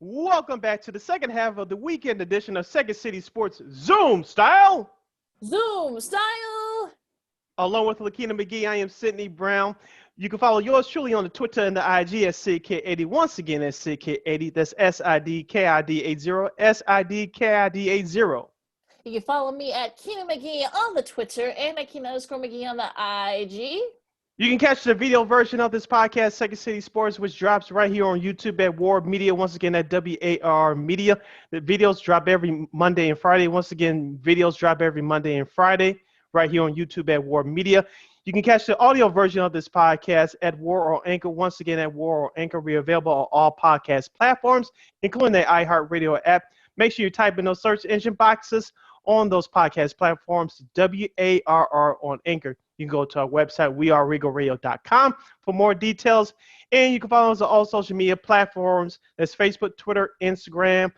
Welcome back to the second half of the weekend edition of Second City Sports Zoom Style. Zoom Style. Along with Lakeena McGee, I am Sydney Brown. You can follow yours truly on the Twitter and the IG at SidKid80. Once again, at SidKid80. That's SIDKID80, SIDKID80. You can follow me at Keena McGee on the Twitter and at Keena_McGee on the IG. You can catch the video version of this podcast, Second City Sports, which drops right here on YouTube at WARR Media. Once again, at WARR Media. The videos drop every Monday and Friday. Once again, videos drop every Monday and Friday right here on YouTube at WARR Media. You can catch the audio version of this podcast at WARR or Anchor. Once again, at WARR or Anchor. We're available on all podcast platforms, including the iHeartRadio app. Make sure you type in those search engine boxes on those podcast platforms, WARR on Anchor. You can go to our website, weareregalradio.com for more details. And you can follow us on all social media platforms. That's Facebook, Twitter, Instagram,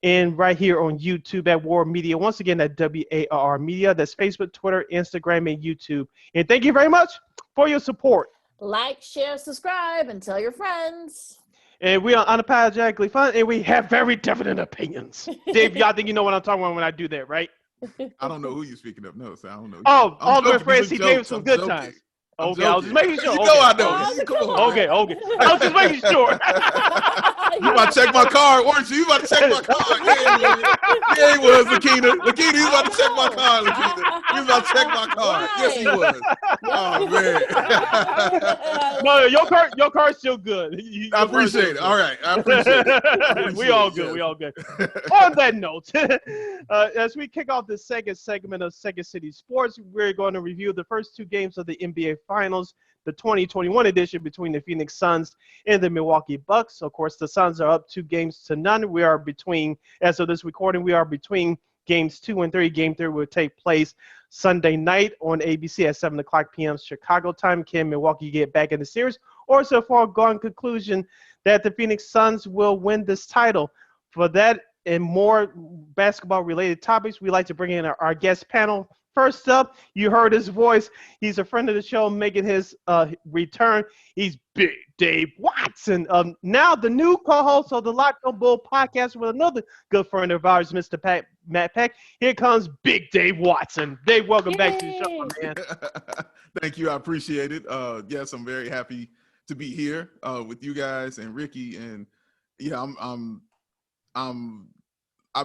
and right here on YouTube at WARR Media. Once again, at WARR Media. That's Facebook, Twitter, Instagram, and YouTube. And thank you very much for your support. Like, share, subscribe, and tell your friends. And we are unapologetically fun, and we have very definite opinions. Dave, y'all think you know what I'm talking about when I do that, right? I don't know who you're speaking of. No, so I don't know. Oh, all good friends. He gave us some good times. Okay, I was just making sure. You know I know. Okay. I was just making sure. You about to check my card, weren't you? You about to check my card. Yeah, he was, Lakeena. Lakeena, he was about to check my card, Lakeena. He was about to check my card. Yes, he was. Oh, man. No, your card's still good. I appreciate it. All right. I appreciate it. We all good. We all good. On that note, as we kick off the second segment of Second City Sports, we're going to review the first two games of the NBA Finals, the 2021 edition between the Phoenix Suns and the Milwaukee Bucks. Of course, the Suns are up 2-0. We are between, as of this recording, we are between games 2 and 3. Game 3 will take place Sunday night on ABC at 7 o'clock p.m. Chicago time. Can Milwaukee get back in the series? Or is it a foregone conclusion that the Phoenix Suns will win this title? For that and more basketball-related topics, we'd like to bring in our guest panel. First up, you heard his voice. He's a friend of the show making his return. He's Big Dave Watson. Now the new co-host of the LockedOn BAWL podcast with another good friend of ours, Mr. Matt Peck. Here comes Big Dave Watson. Dave, welcome back to the show, my man. Thank you. I appreciate it. Yes, I'm very happy to be here with you guys and Ricky. And yeah, I'll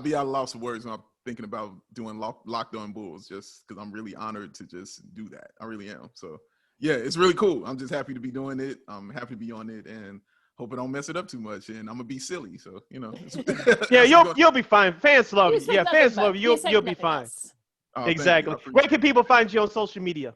be at a loss of words when I'm thinking about doing LockedOn Bulls, just because I'm really honored to just do that. I really am. So yeah, it's really cool. I'm just happy to be doing it. I'm happy to be on it, and hope I don't mess it up too much. And I'm gonna be silly, so you know. Yeah, you'll be fine. Fans love you. Yeah, fans love you. You'll be fine. Oh, exactly. Where can people find you on social media?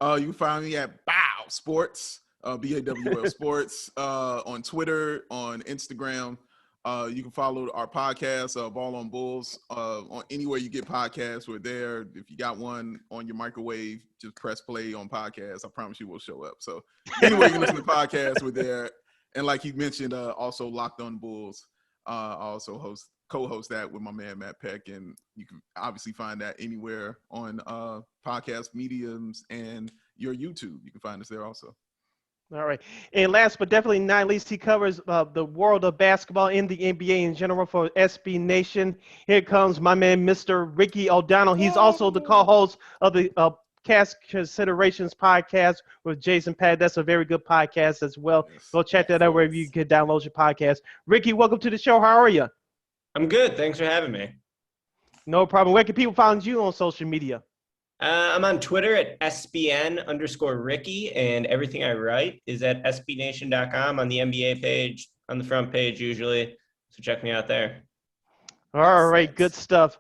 You can find me at BAWL Sports, BAWL Sports, on Twitter, on Instagram. You can follow our podcast, Ball on Bulls, on anywhere you get podcasts. We're there. If you got one on your microwave, just press play on podcast. I promise you will show up. So anyway, you can listen to podcasts. We're there. And like you mentioned, also LockedOn Bulls. I also co-host that with my man Matt Peck, and you can obviously find that anywhere on podcast mediums and your YouTube. You can find us there also. All right. And last but definitely not least, he covers the world of basketball and the NBA in general for SB Nation. Here comes my man, Mr. Ricky O'Donnell. He's also the co-host of the Cast Considerations podcast with Jason Pat. That's a very good podcast as well. Yes. Go check that out wherever you can download your podcast. Ricky, welcome to the show. How are you? I'm good. Thanks for having me. No problem. Where can people find you on social media? I'm on Twitter at SBN_Ricky, and everything I write is at SBNation.com on the NBA page, on the front page usually. So check me out there. All right, good stuff.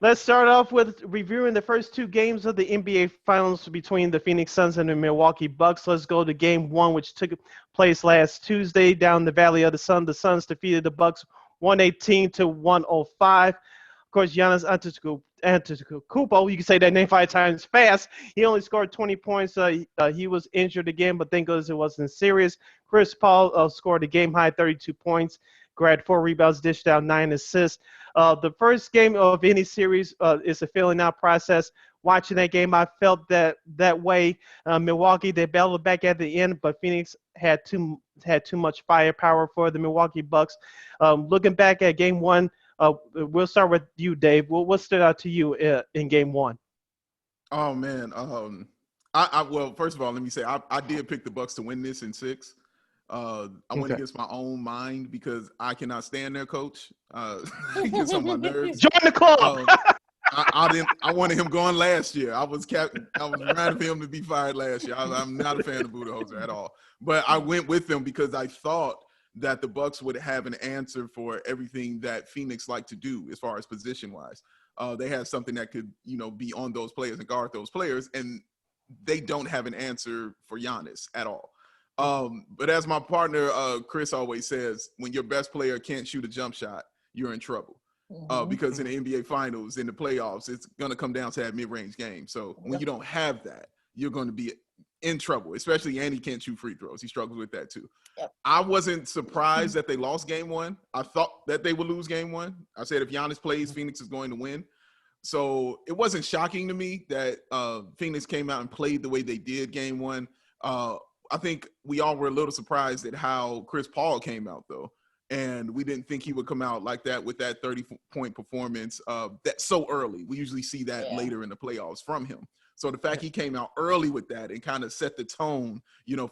Let's start off with reviewing the first two games of the NBA Finals between the Phoenix Suns and the Milwaukee Bucks. Let's go to game one, which took place last Tuesday down the Valley of the Sun. The Suns defeated the Bucks 118-105. Of course, Giannis Antetokounmpo, you can say that name 5 times fast. He only scored 20 points. He was injured again, but thank goodness it wasn't serious. Chris Paul scored a game-high 32 points, grabbed 4 rebounds, dished out 9 assists. The first game of any series is a filling out process. watching that game. I felt that way. Milwaukee, they battled back at the end, but Phoenix had too much firepower for the Milwaukee Bucks. Looking back at Game 1, we'll start with you, Dave. What stood out to you in Game 1? Oh man, well, first of all, let me say I did pick the Bucks to win this in 6. I went against my own mind because I cannot stand their coach. He gets on my nerves. Join the club. I wanted him gone last year. I was reminding him to be fired last year. I'm not a fan of Budenholzer at all. But I went with them because I thought that the Bucks would have an answer for everything that Phoenix liked to do as far as position wise. They have something that could, be on those players and guard those players, and they don't have an answer for Giannis at all. But as my partner Chris always says, when your best player can't shoot a jump shot, you're in trouble. Because in the NBA Finals, in the playoffs, it's going to come down to that mid-range game. So when you don't have that, you're going to be in trouble, especially Andy can't shoot free throws. He struggles with that too. Yep. I wasn't surprised that they lost Game 1. I thought that they would lose Game 1. I said if Giannis plays, Phoenix is going to win. So it wasn't shocking to me that Phoenix came out and played the way they did Game 1. I think we all were a little surprised at how Chris Paul came out, though. And we didn't think he would come out like that with that 30-point performance that so early. We usually see that later in the playoffs from him. So the fact he came out early with that and kind of set the tone,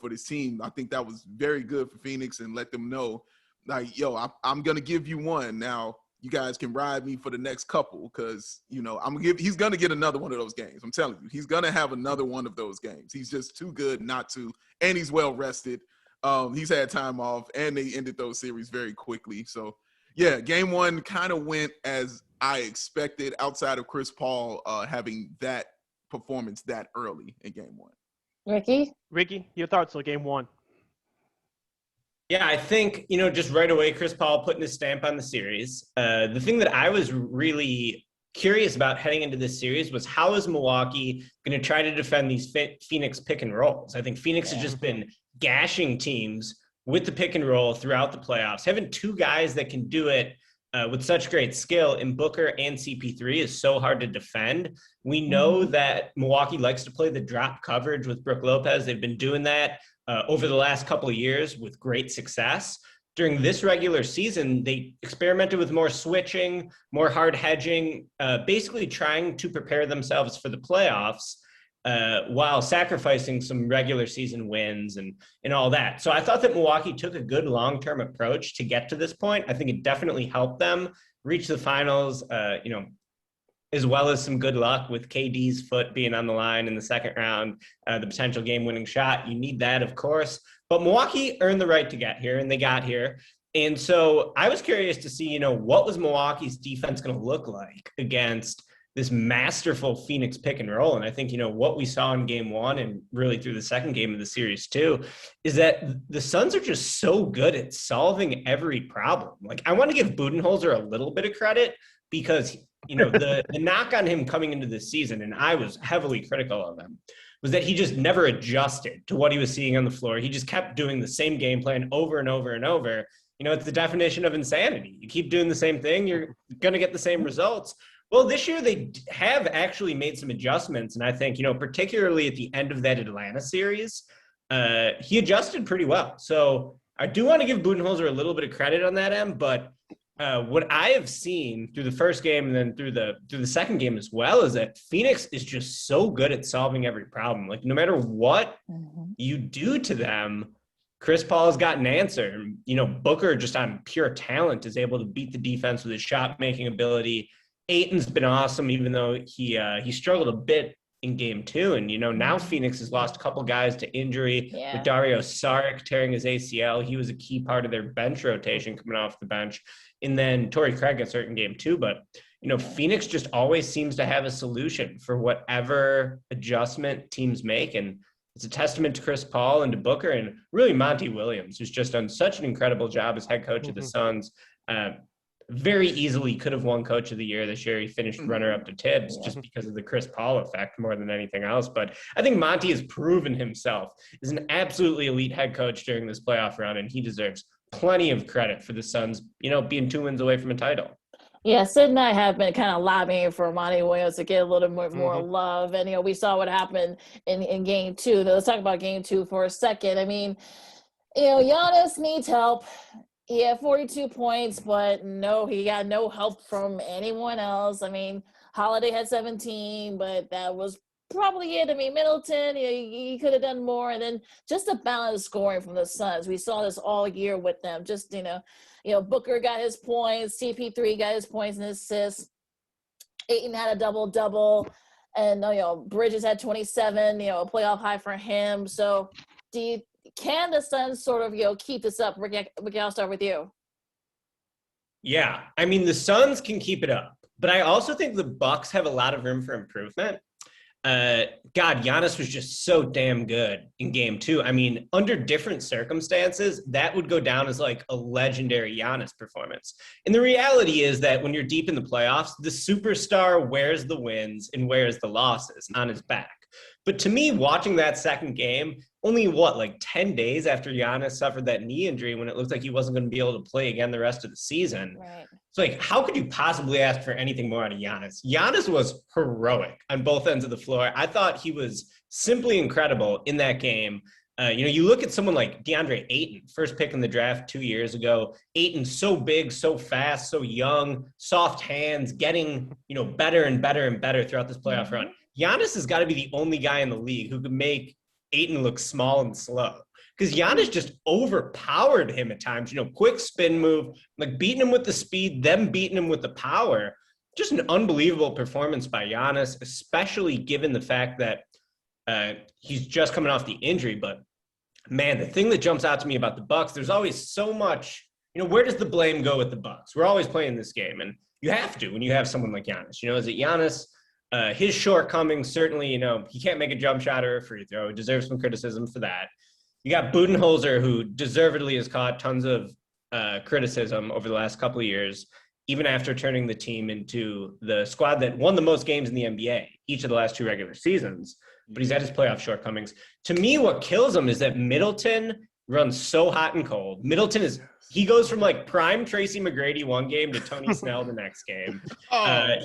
for this team, I think that was very good for Phoenix and let them know, like, yo, I'm going to give you one. Now, you guys can ride me for the next couple because, he's going to get another one of those games. I'm telling you, he's going to have another one of those games. He's just too good not to, and he's well rested. He's had time off, and they ended those series very quickly. So, yeah, Game 1 kind of went as I expected outside of Chris Paul having that performance that early in Game 1. Ricky, your thoughts on Game 1? Yeah, I think, just right away, Chris Paul putting his stamp on the series. The thing that I was really curious about heading into this series was how is Milwaukee going to try to defend these Phoenix pick and rolls? I think Phoenix has just been gashing teams with the pick and roll throughout the playoffs. Having two guys that can do it with such great skill in Booker and CP3 is so hard to defend. We know that Milwaukee likes to play the drop coverage with Brook Lopez. They've been doing that over the last couple of years with great success. During this regular season, they experimented with more switching, more hard hedging, basically trying to prepare themselves for the playoffs while sacrificing some regular season wins and all that. So I thought that Milwaukee took a good long-term approach to get to this point. I think it definitely helped them reach the finals, as well as some good luck with KD's foot being on the line in the second round, the potential game-winning shot. You need that, of course. But Milwaukee earned the right to get here, and they got here. And so I was curious to see, what was Milwaukee's defense going to look like against this masterful Phoenix pick and roll. And I think, what we saw in Game 1 and really through the second game of the series too, is that the Suns are just so good at solving every problem. Like, I want to give Budenholzer a little bit of credit because, the knock on him coming into this season, and I was heavily critical of him, was that he just never adjusted to what he was seeing on the floor. He just kept doing the same game plan over and over and over. It's the definition of insanity. You keep doing the same thing, you're going to get the same results. Well, this year they have actually made some adjustments. And I think, particularly at the end of that Atlanta series, he adjusted pretty well. So I do want to give Budenholzer a little bit of credit on that end, but what I have seen through the first game and then through the second game as well is that Phoenix is just so good at solving every problem. Like, no matter what you do to them, Chris Paul has got an answer. Booker, just on pure talent, is able to beat the defense with his shot-making ability. Ayton's been awesome, even though he struggled a bit in Game 2. And, now Phoenix has lost a couple guys to injury with Dario Saric tearing his ACL. He was a key part of their bench rotation coming off the bench. And then Torrey Craig gets hurt in Game 2. But, Phoenix just always seems to have a solution for whatever adjustment teams make. And it's a testament to Chris Paul and to Booker and really Monty Williams, who's just done such an incredible job as head coach of the Suns. Very easily could have won Coach of the Year this year. He finished runner-up to Tibbs just because of the Chris Paul effect more than anything else. But I think Monty has proven himself as an absolutely elite head coach during this playoff run, and he deserves plenty of credit for the Suns, being 2 wins away from a title. Yeah, Sid and I have been kind of lobbying for Monty Williams to get a little more love. And, we saw what happened in game two. Let's talk about game two for a second. I mean, Giannis needs help. He had 42 points, but no, he got no help from anyone else. I mean, Holiday had 17, but that was probably it. I mean, Middleton, he could have done more. And then just the balance scoring from the Suns. We saw this all year with them. Just, Booker got his points, CP3 got his points and assists. Ayton had a double-double. And, Bridges had 27, a playoff high for him. So can the Suns sort of, keep this up? Ricky, I'll start with you. Yeah, I mean, the Suns can keep it up, but I also think the Bucks have a lot of room for improvement. Giannis was just so damn good in game two. I mean, under different circumstances, that would go down as like a legendary Giannis performance. And the reality is that when you're deep in the playoffs, the superstar wears the wins and wears the losses on his back. But to me, watching that second game, only 10 days after Giannis suffered that knee injury when it looked like he wasn't going to be able to play again the rest of the season. Right. It's how could you possibly ask for anything more out of Giannis? Giannis was heroic on both ends of the floor. I thought he was simply incredible in that game. You look at someone like DeAndre Ayton, first pick in the draft 2 years ago. Ayton, so big, so fast, so young, soft hands, getting, better and better and better throughout this playoff run. Giannis has got to be the only guy in the league who could make Ayton look small and slow, because Giannis just overpowered him at times. Quick spin move, beating him with the speed, them beating him with the power. Just an unbelievable performance by Giannis, especially given the fact that he's just coming off the injury. But man, the thing that jumps out to me about the Bucks, there's always so much. Where does the blame go with the Bucks? We're always playing this game, and you have to when you have someone like Giannis. Is it Giannis? His shortcomings, certainly, he can't make a jump shot or a free throw. He deserves some criticism for that. You got Budenholzer, who deservedly has caught tons of criticism over the last couple of years, even after turning the team into the squad that won the most games in the NBA each of the last two regular seasons. But he's had his playoff shortcomings. To me, what kills him is that Middleton runs so hot and cold. He goes from prime Tracy McGrady one game to Tony Snell the next game.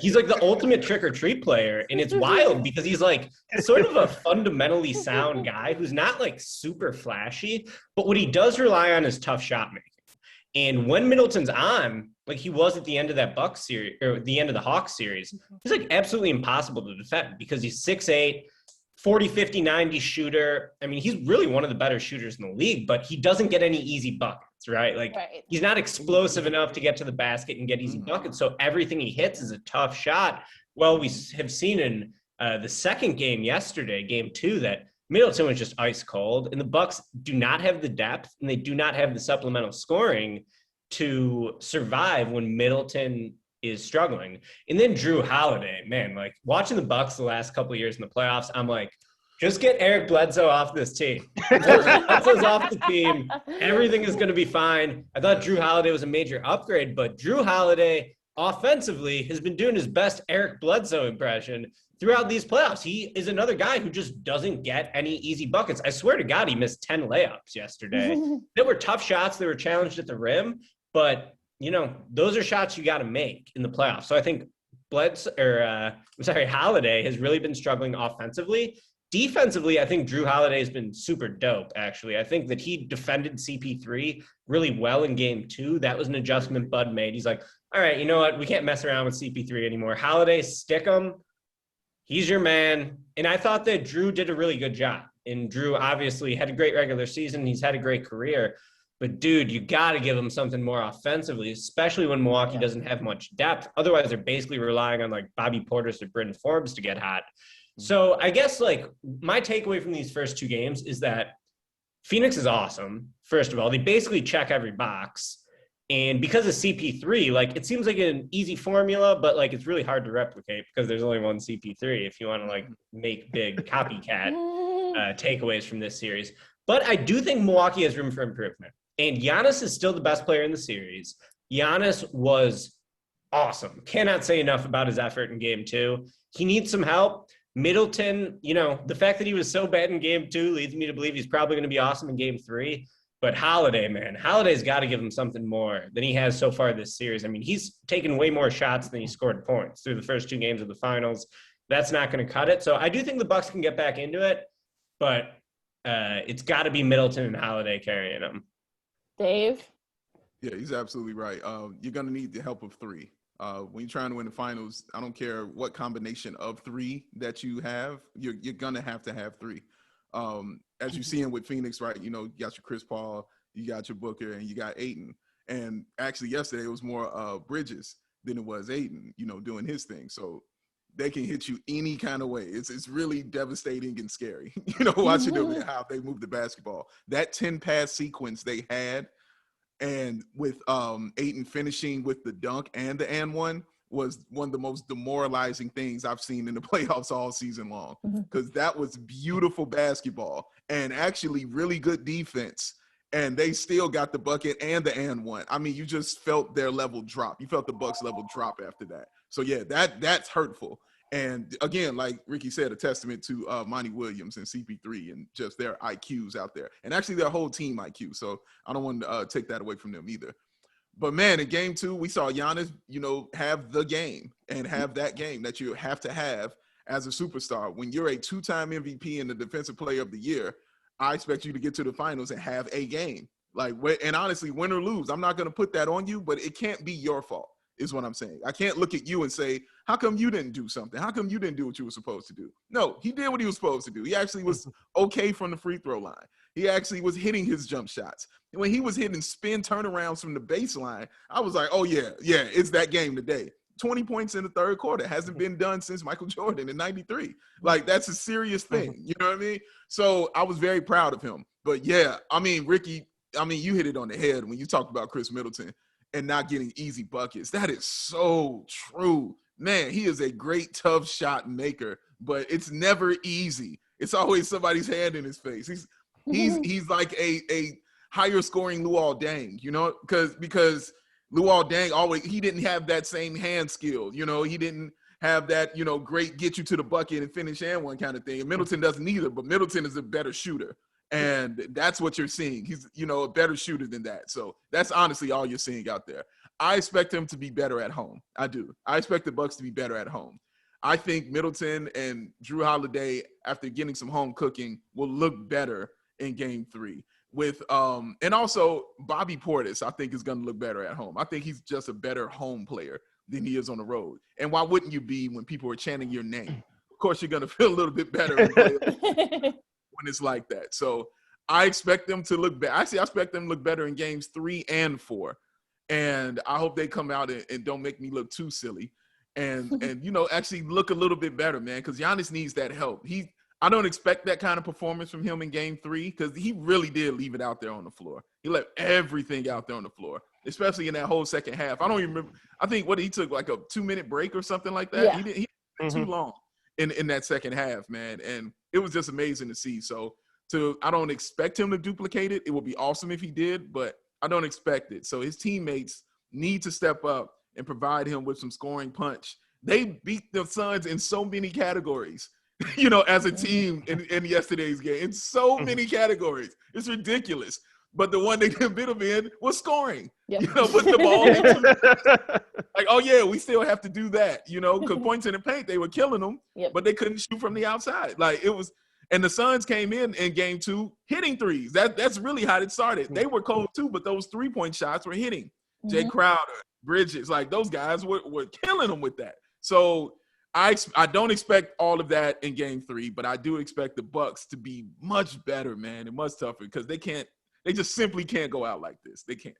He's the ultimate trick or treat player. And it's wild because he's sort of a fundamentally sound guy who's not super flashy, but what he does rely on is tough shot making. And when Middleton's on, he was at the end of that Bucks series or the end of the Hawks series, he's absolutely impossible to defend because he's 6'8", 40, 50, 90 shooter. I mean, he's really one of the better shooters in the league, but he doesn't get any easy buckets, right? He's not explosive enough to get to the basket and get easy buckets. So everything he hits is a tough shot. Well, we have seen in the second game yesterday, game two, that Middleton was just ice cold, and the Bucks do not have the depth and they do not have the supplemental scoring to survive when Middleton is struggling. And then Drew Holiday, man, watching the Bucks the last couple of years in the playoffs, I'm just get Eric Bledsoe off this team. Bledsoe's off the team. Everything is going to be fine. I thought Drew Holiday was a major upgrade, but Drew Holiday offensively has been doing his best Eric Bledsoe impression throughout these playoffs. He is another guy who just doesn't get any easy buckets. I swear to God, he missed 10 layups yesterday. They were tough shots. They were challenged at the rim, but those are shots you got to make in the playoffs. So I think Holiday has really been struggling offensively. Defensively, I think Drew Holiday has been super dope, actually. I think that he defended CP3 really well in game two. That was an adjustment Bud made. He's all right, you know what? We can't mess around with CP3 anymore. Holiday, stick him. He's your man. And I thought that Drew did a really good job. And Drew obviously had a great regular season. He's had a great career. But, dude, you got to give them something more offensively, especially when Milwaukee doesn't have much depth. Otherwise, they're basically relying on, Bobby Portis or Bryn Forbes to get hot. So I guess, my takeaway from these first two games is that Phoenix is awesome, first of all. They basically check every box. And because of CP3, it seems like an easy formula, but, it's really hard to replicate because there's only one CP3 if you want to, make big copycat takeaways from this series. But I do think Milwaukee has room for improvement. And Giannis is still the best player in the series. Giannis was awesome. Cannot say enough about his effort in game two. He needs some help. Middleton, the fact that he was so bad in game two leads me to believe he's probably going to be awesome in game three. But Holiday, man, Holiday's got to give him something more than he has so far this series. I mean, he's taken way more shots than he scored points through the first 2 games of the finals. That's not going to cut it. So I do think the Bucks can get back into it, but it's got to be Middleton and Holiday carrying them. Dave? Yeah, he's absolutely right. You're going to need the help of 3. When you're trying to win the finals, I don't care what combination of 3 that you have, you're going to have 3. As you see him with Phoenix, right? You know, you got your Chris Paul, you got your Booker, and you got Ayton. And actually yesterday it was more Bridges than it was Ayton, you know, doing his thing. So they can hit you any kind of way. It's really devastating and scary, you know, watching them and how they move the basketball. That 10-pass sequence they had, and with Ayton finishing with the dunk and the and one, was one of the most demoralizing things I've seen in the playoffs all season long, because that was beautiful basketball and actually really good defense. And they still got the bucket and the and one. I mean, you just felt their level drop. You felt the Bucks level drop after that. So yeah, that's hurtful. And again, like Ricky said, a testament to Monty Williams and CP3 and just their IQs out there, and actually their whole team IQ. So I don't want to take that away from them either. But man, in game 2, we saw Giannis, you know, have the game and have that game that you have to have as a superstar. When you're a 2-time MVP and the Defensive Player of the Year, I expect you to get to the finals and have a game. Like, and honestly, win or lose, I'm not going to put that on you, but it can't be your fault, is what I'm saying. I can't look at you and say, how come you didn't do something? How come you didn't do what you were supposed to do? No, he did what he was supposed to do. He actually was okay from the free throw line. He actually was hitting his jump shots. When he was hitting spin turnarounds from the baseline, I was like, oh, yeah, it's that game today. 20 points in the third quarter hasn't been done since Michael Jordan in 93. Like, that's a serious thing. You know what I mean? So I was very proud of him. But, yeah, I mean, Ricky, you hit it on the head when you talked about Chris Middleton and not getting easy buckets. That is so true. Man, he is a great tough shot maker, but it's never easy. It's always somebody's hand in his face. He's like a higher scoring Luol Deng, you know, because Luol Deng he didn't have that same hand skill, you know, he didn't have that, you know, great get you to the bucket and finish and one kind of thing. And Middleton doesn't either, but Middleton is a better shooter. And that's what you're seeing. He's, you know, a better shooter than that. So that's honestly all you're seeing out there. I expect him to be better at home. I do. I expect the Bucks to be better at home. I think Middleton and Drew Holiday, after getting some home cooking, will look better in game 3. With and also Bobby Portis, I think, is going to look better at home. I think he's just a better home player than he is on the road. And why wouldn't you be when people are chanting your name? Of course, you're going to feel a little bit better when it's like that. So I expect them to look better. Actually, I expect them to look better in games 3 and 4. And I hope they come out and don't make me look too silly. And you know, actually look a little bit better, man, because Giannis needs that help. I don't expect that kind of performance from him in game 3, because he really did leave it out there on the floor. He left everything out there on the floor, especially in that whole second half. I don't even remember. I think he took like a 2-minute break or something like that. Yeah. He didn't too long in that second half, man. And it was just amazing to see. So I don't expect him to duplicate it. It would be awesome if he did, but I don't expect it. So his teammates need to step up and provide him with some scoring punch. They beat the Suns in so many categories, you know, as a team in yesterday's game, in so many categories. It's ridiculous. But the one they didn't beat them in was scoring. Yep. You know, put the ball into like, oh, yeah, we still have to do that, you know, because points in the paint, they were killing them, but they couldn't shoot from the outside. Like, it was – and the Suns came in game 2 hitting threes. That's really how it started. They were cold too, but those three-point shots were hitting. Jay Crowder, Bridges, like those guys were killing them with that. So I don't expect all of that in game 3, but I do expect the Bucks to be much better, man, and much tougher, because they just simply can't go out like this. They can't.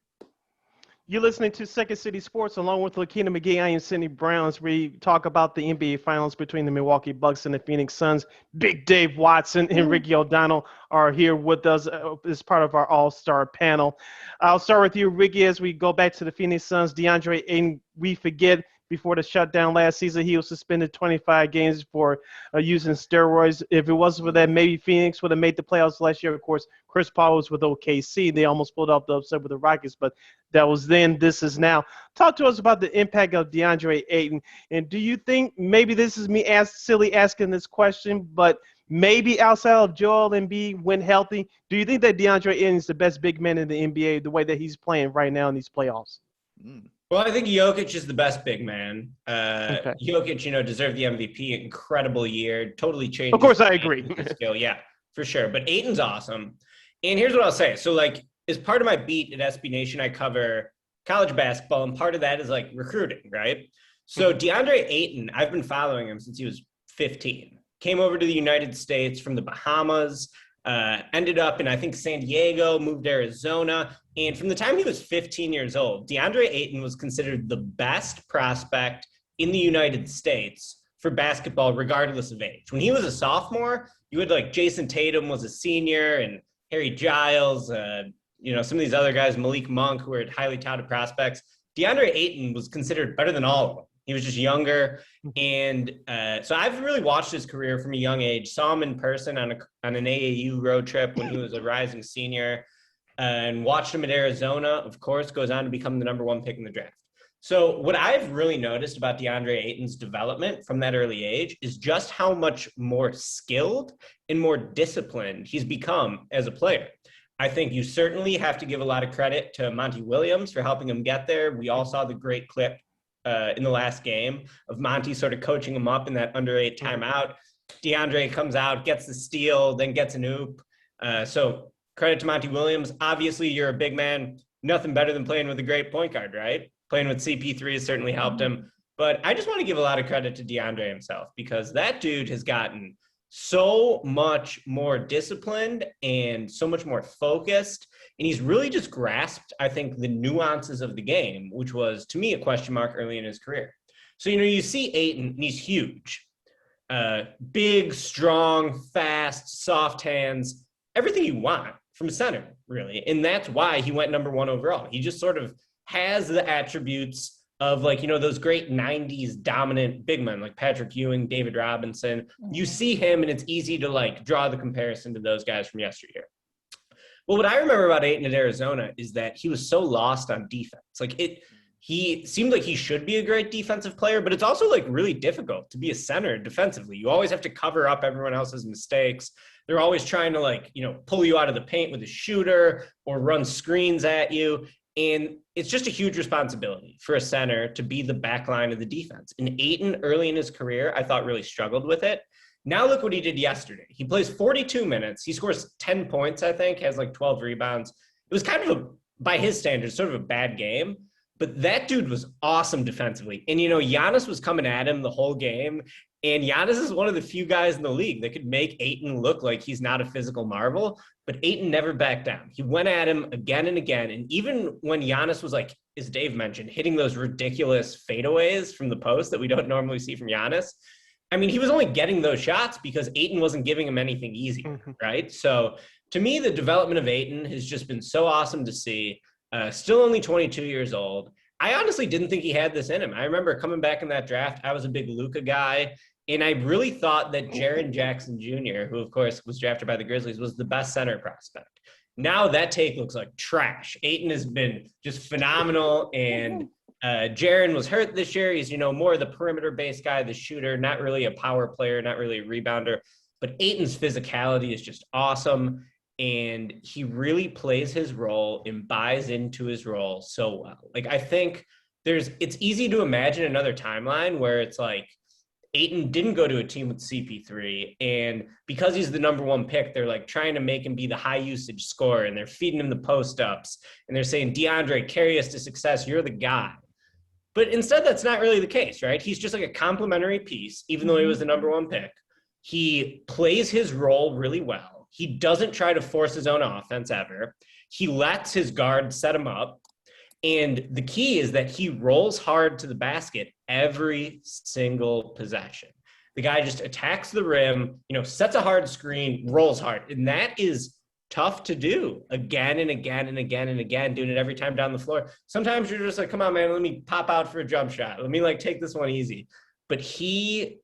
You're listening to Second City Sports along with Lakeena McGee. I am Sidney Brown as we talk about the NBA Finals between the Milwaukee Bucks and the Phoenix Suns. Big Dave Watson and Ricky O'Donnell are here with us as part of our all-star panel. I'll start with you, Ricky, as we go back to the Phoenix Suns. DeAndre Ayton, we forget, before the shutdown last season, he was suspended 25 games for using steroids. If it wasn't for that, maybe Phoenix would have made the playoffs last year. Of course, Chris Paul was with OKC. They almost pulled off the upset with the Rockets, but that was then. This is now. Talk to us about the impact of DeAndre Ayton. And do you think, maybe this is me silly asking this question, but maybe outside of Joel Embiid when healthy, do you think that DeAndre Ayton is the best big man in the NBA the way that he's playing right now in these playoffs? Well, I think Jokic is the best big man. Okay. Jokic, deserved the MVP. Incredible year. Totally changed. Of course, I agree. His skill. Yeah, for sure. But Ayton's awesome. And here's what I'll say. So, like, as part of my beat at SB Nation, I cover college basketball, and part of that is like recruiting, right? So DeAndre Ayton, I've been following him since he was 15. Came over to the United States from the Bahamas. Ended up in, I think, San Diego, moved to Arizona. And from the time he was 15 years old, DeAndre Ayton was considered the best prospect in the United States for basketball, regardless of age. When he was a sophomore, you had like Jason Tatum was a senior and Harry Giles, some of these other guys, Malik Monk, who were highly touted prospects. DeAndre Ayton was considered better than all of them. He was just younger. And so I've really watched his career from a young age, saw him in person on an AAU road trip when he was a rising senior, and watched him at Arizona, of course, goes on to become the number 1 pick in the draft. So what I've really noticed about DeAndre Ayton's development from that early age is just how much more skilled and more disciplined he's become as a player. I think you certainly have to give a lot of credit to Monty Williams for helping him get there. We all saw the great clip in the last game of Monty sort of coaching him up in that under 8 timeout. DeAndre comes out, gets the steal, then gets an oop. So credit to Monty Williams. Obviously, you're a big man. Nothing better than playing with a great point guard, right? Playing with CP3 has certainly helped him. But I just want to give a lot of credit to DeAndre himself, because that dude has gotten so much more disciplined and so much more focused. And he's really just grasped, I think, the nuances of the game, which was, to me, a question mark early in his career. So, you see Ayton, and he's huge. Big, strong, fast, soft hands, everything you want from a center, really. And that's why he went number 1 overall. He just sort of has the attributes of, like, those great 90s dominant big men like Patrick Ewing, David Robinson. You see him, and it's easy to, like, draw the comparison to those guys from yesteryear. Well, what I remember about Ayton at Arizona is that he was so lost on defense. He seemed like he should be a great defensive player, but it's also, like, really difficult to be a center defensively. You always have to cover up everyone else's mistakes. They're always trying to, pull you out of the paint with a shooter or run screens at you. And it's just a huge responsibility for a center to be the back line of the defense. And Ayton, early in his career, I thought really struggled with it. Now look what he did yesterday. He plays 42 minutes. He scores 10 points, I think, has like 12 rebounds. It was kind of, by his standards, sort of a bad game. But that dude was awesome defensively. And, Giannis was coming at him the whole game. And Giannis is one of the few guys in the league that could make Ayton look like he's not a physical marvel. But Ayton never backed down. He went at him again and again. And even when Giannis was, like, as Dave mentioned, hitting those ridiculous fadeaways from the post that we don't normally see from Giannis, I mean, he was only getting those shots because Ayton wasn't giving him anything easy, right? So to me, the development of Ayton has just been so awesome to see. Still only 22 years old. I honestly didn't think he had this in him. I remember coming back in that draft, I was a big Luka guy. And I really thought that Jaren Jackson Jr., who, of course, was drafted by the Grizzlies, was the best center prospect. Now that take looks like trash. Ayton has been just phenomenal. And Jaren was hurt this year. He's, more of the perimeter-based guy, the shooter, not really a power player, not really a rebounder. But Ayton's physicality is just awesome. And he really plays his role and buys into his role so well. Like, I think it's easy to imagine another timeline where it's like, Ayton didn't go to a team with CP3, and because he's the number 1 pick, they're like trying to make him be the high usage scorer, and they're feeding him the post ups, and they're saying, DeAndre, carry us to success. You're the guy. But instead, that's not really the case, right? He's just like a complimentary piece, even though he was the number 1 pick. He plays his role really well. He doesn't try to force his own offense ever. He lets his guard set him up. And the key is that he rolls hard to the basket every single possession. The guy just attacks the rim, sets a hard screen, rolls hard. And that is tough to do again and again and again and again, doing it every time down the floor. Sometimes you're just like, come on, man, let me pop out for a jump shot. Let me take this one easy. But he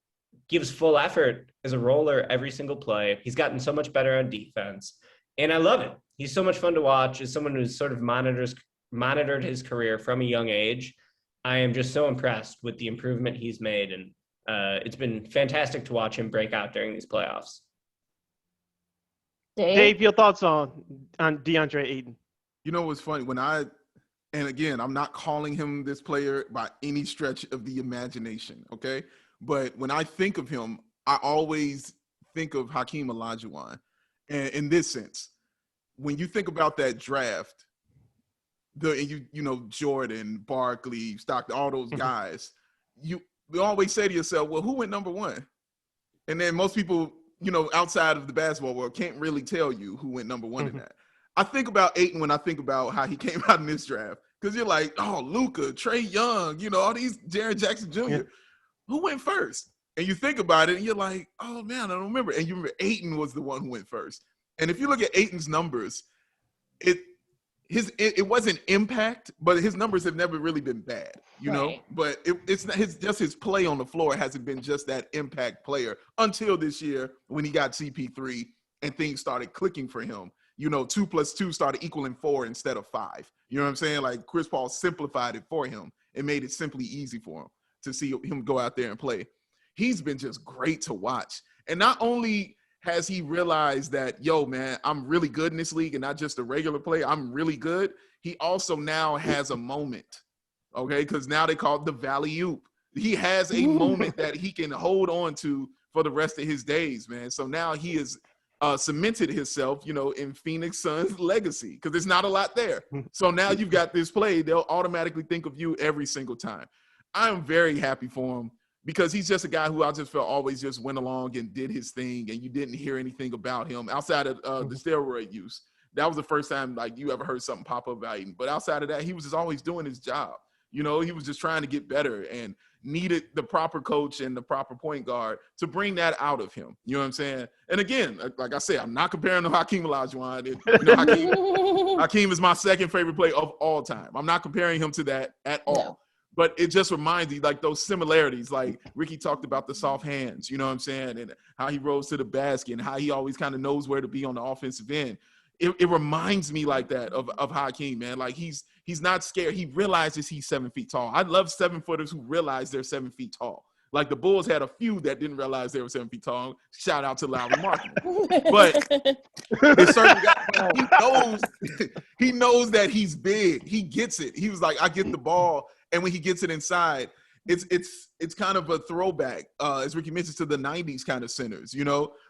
gives full effort as a roller every single play. He's gotten so much better on defense. And I love it. He's so much fun to watch. As someone who's sort of monitored his career from a young age, I am just so impressed with the improvement he's made. And it's been fantastic to watch him break out during these playoffs. Dave, your thoughts on DeAndre Ayton? You know what's funny? And again, I'm not calling him this player by any stretch of the imagination, okay? But when I think of him, I always think of Hakeem Olajuwon. And in this sense, when you think about that draft, Jordan, Barkley, Stockton, all those guys, you always say to yourself, well, who went number one? And then most people, outside of the basketball world can't really tell you who went number one in that. I think about Ayton when I think about how he came out in this draft, because you're like, oh, Luka, Trae Young, all these Jaren Jackson Jr. Yeah. Who went first? And you think about it, and you're like, oh man, I don't remember. And you remember Ayton was the one who went first. And if you look at Ayton's numbers, it wasn't impact, but his numbers have never really been bad, Right. But it's not his play on the floor hasn't been just that impact player until this year when he got CP3 and things started clicking for him. 2 + 2 started equaling 4 instead of 5. You know what I'm saying? Like Chris Paul simplified it for him and made it simply easy for him to see him go out there and play. He's been just great to watch. And not only has he realized that, yo, man, I'm really good in this league and not just a regular player, I'm really good. He also now has a moment, okay? Because now they call it the Valley-oop. He has a moment that he can hold on to for the rest of his days, man. So now he is cemented himself, in Phoenix Suns legacy, because there's not a lot there. So now you've got this play, they'll automatically think of you every single time. I'm very happy for him because he's just a guy who I just felt always just went along and did his thing, and you didn't hear anything about him outside of the steroid use. That was the first time you ever heard something pop up about him. But outside of that, he was just always doing his job. He was just trying to get better and needed the proper coach and the proper point guard to bring that out of him. You know what I'm saying? And again, like I said, I'm not comparing to Hakeem Olajuwon. Hakeem is my second favorite player of all time. I'm not comparing him to that at all. No. But it just reminds you, those similarities, like Ricky talked about the soft hands, you know what I'm saying, and how he rose to the basket and how he always kind of knows where to be on the offensive end. It reminds me like that of Hakeem, man. Like he's not scared. He realizes he's 7 feet tall. I love 7-footers who realize they're 7 feet tall. Like the Bulls had a few that didn't realize they were 7 feet tall. Shout out to Lowry Markkanen. But it's certain guys, he knows that he's big. He gets it. He was like, I get the ball. And when he gets it inside, it's kind of a throwback, as Ricky mentions, to the 90s kind of centers,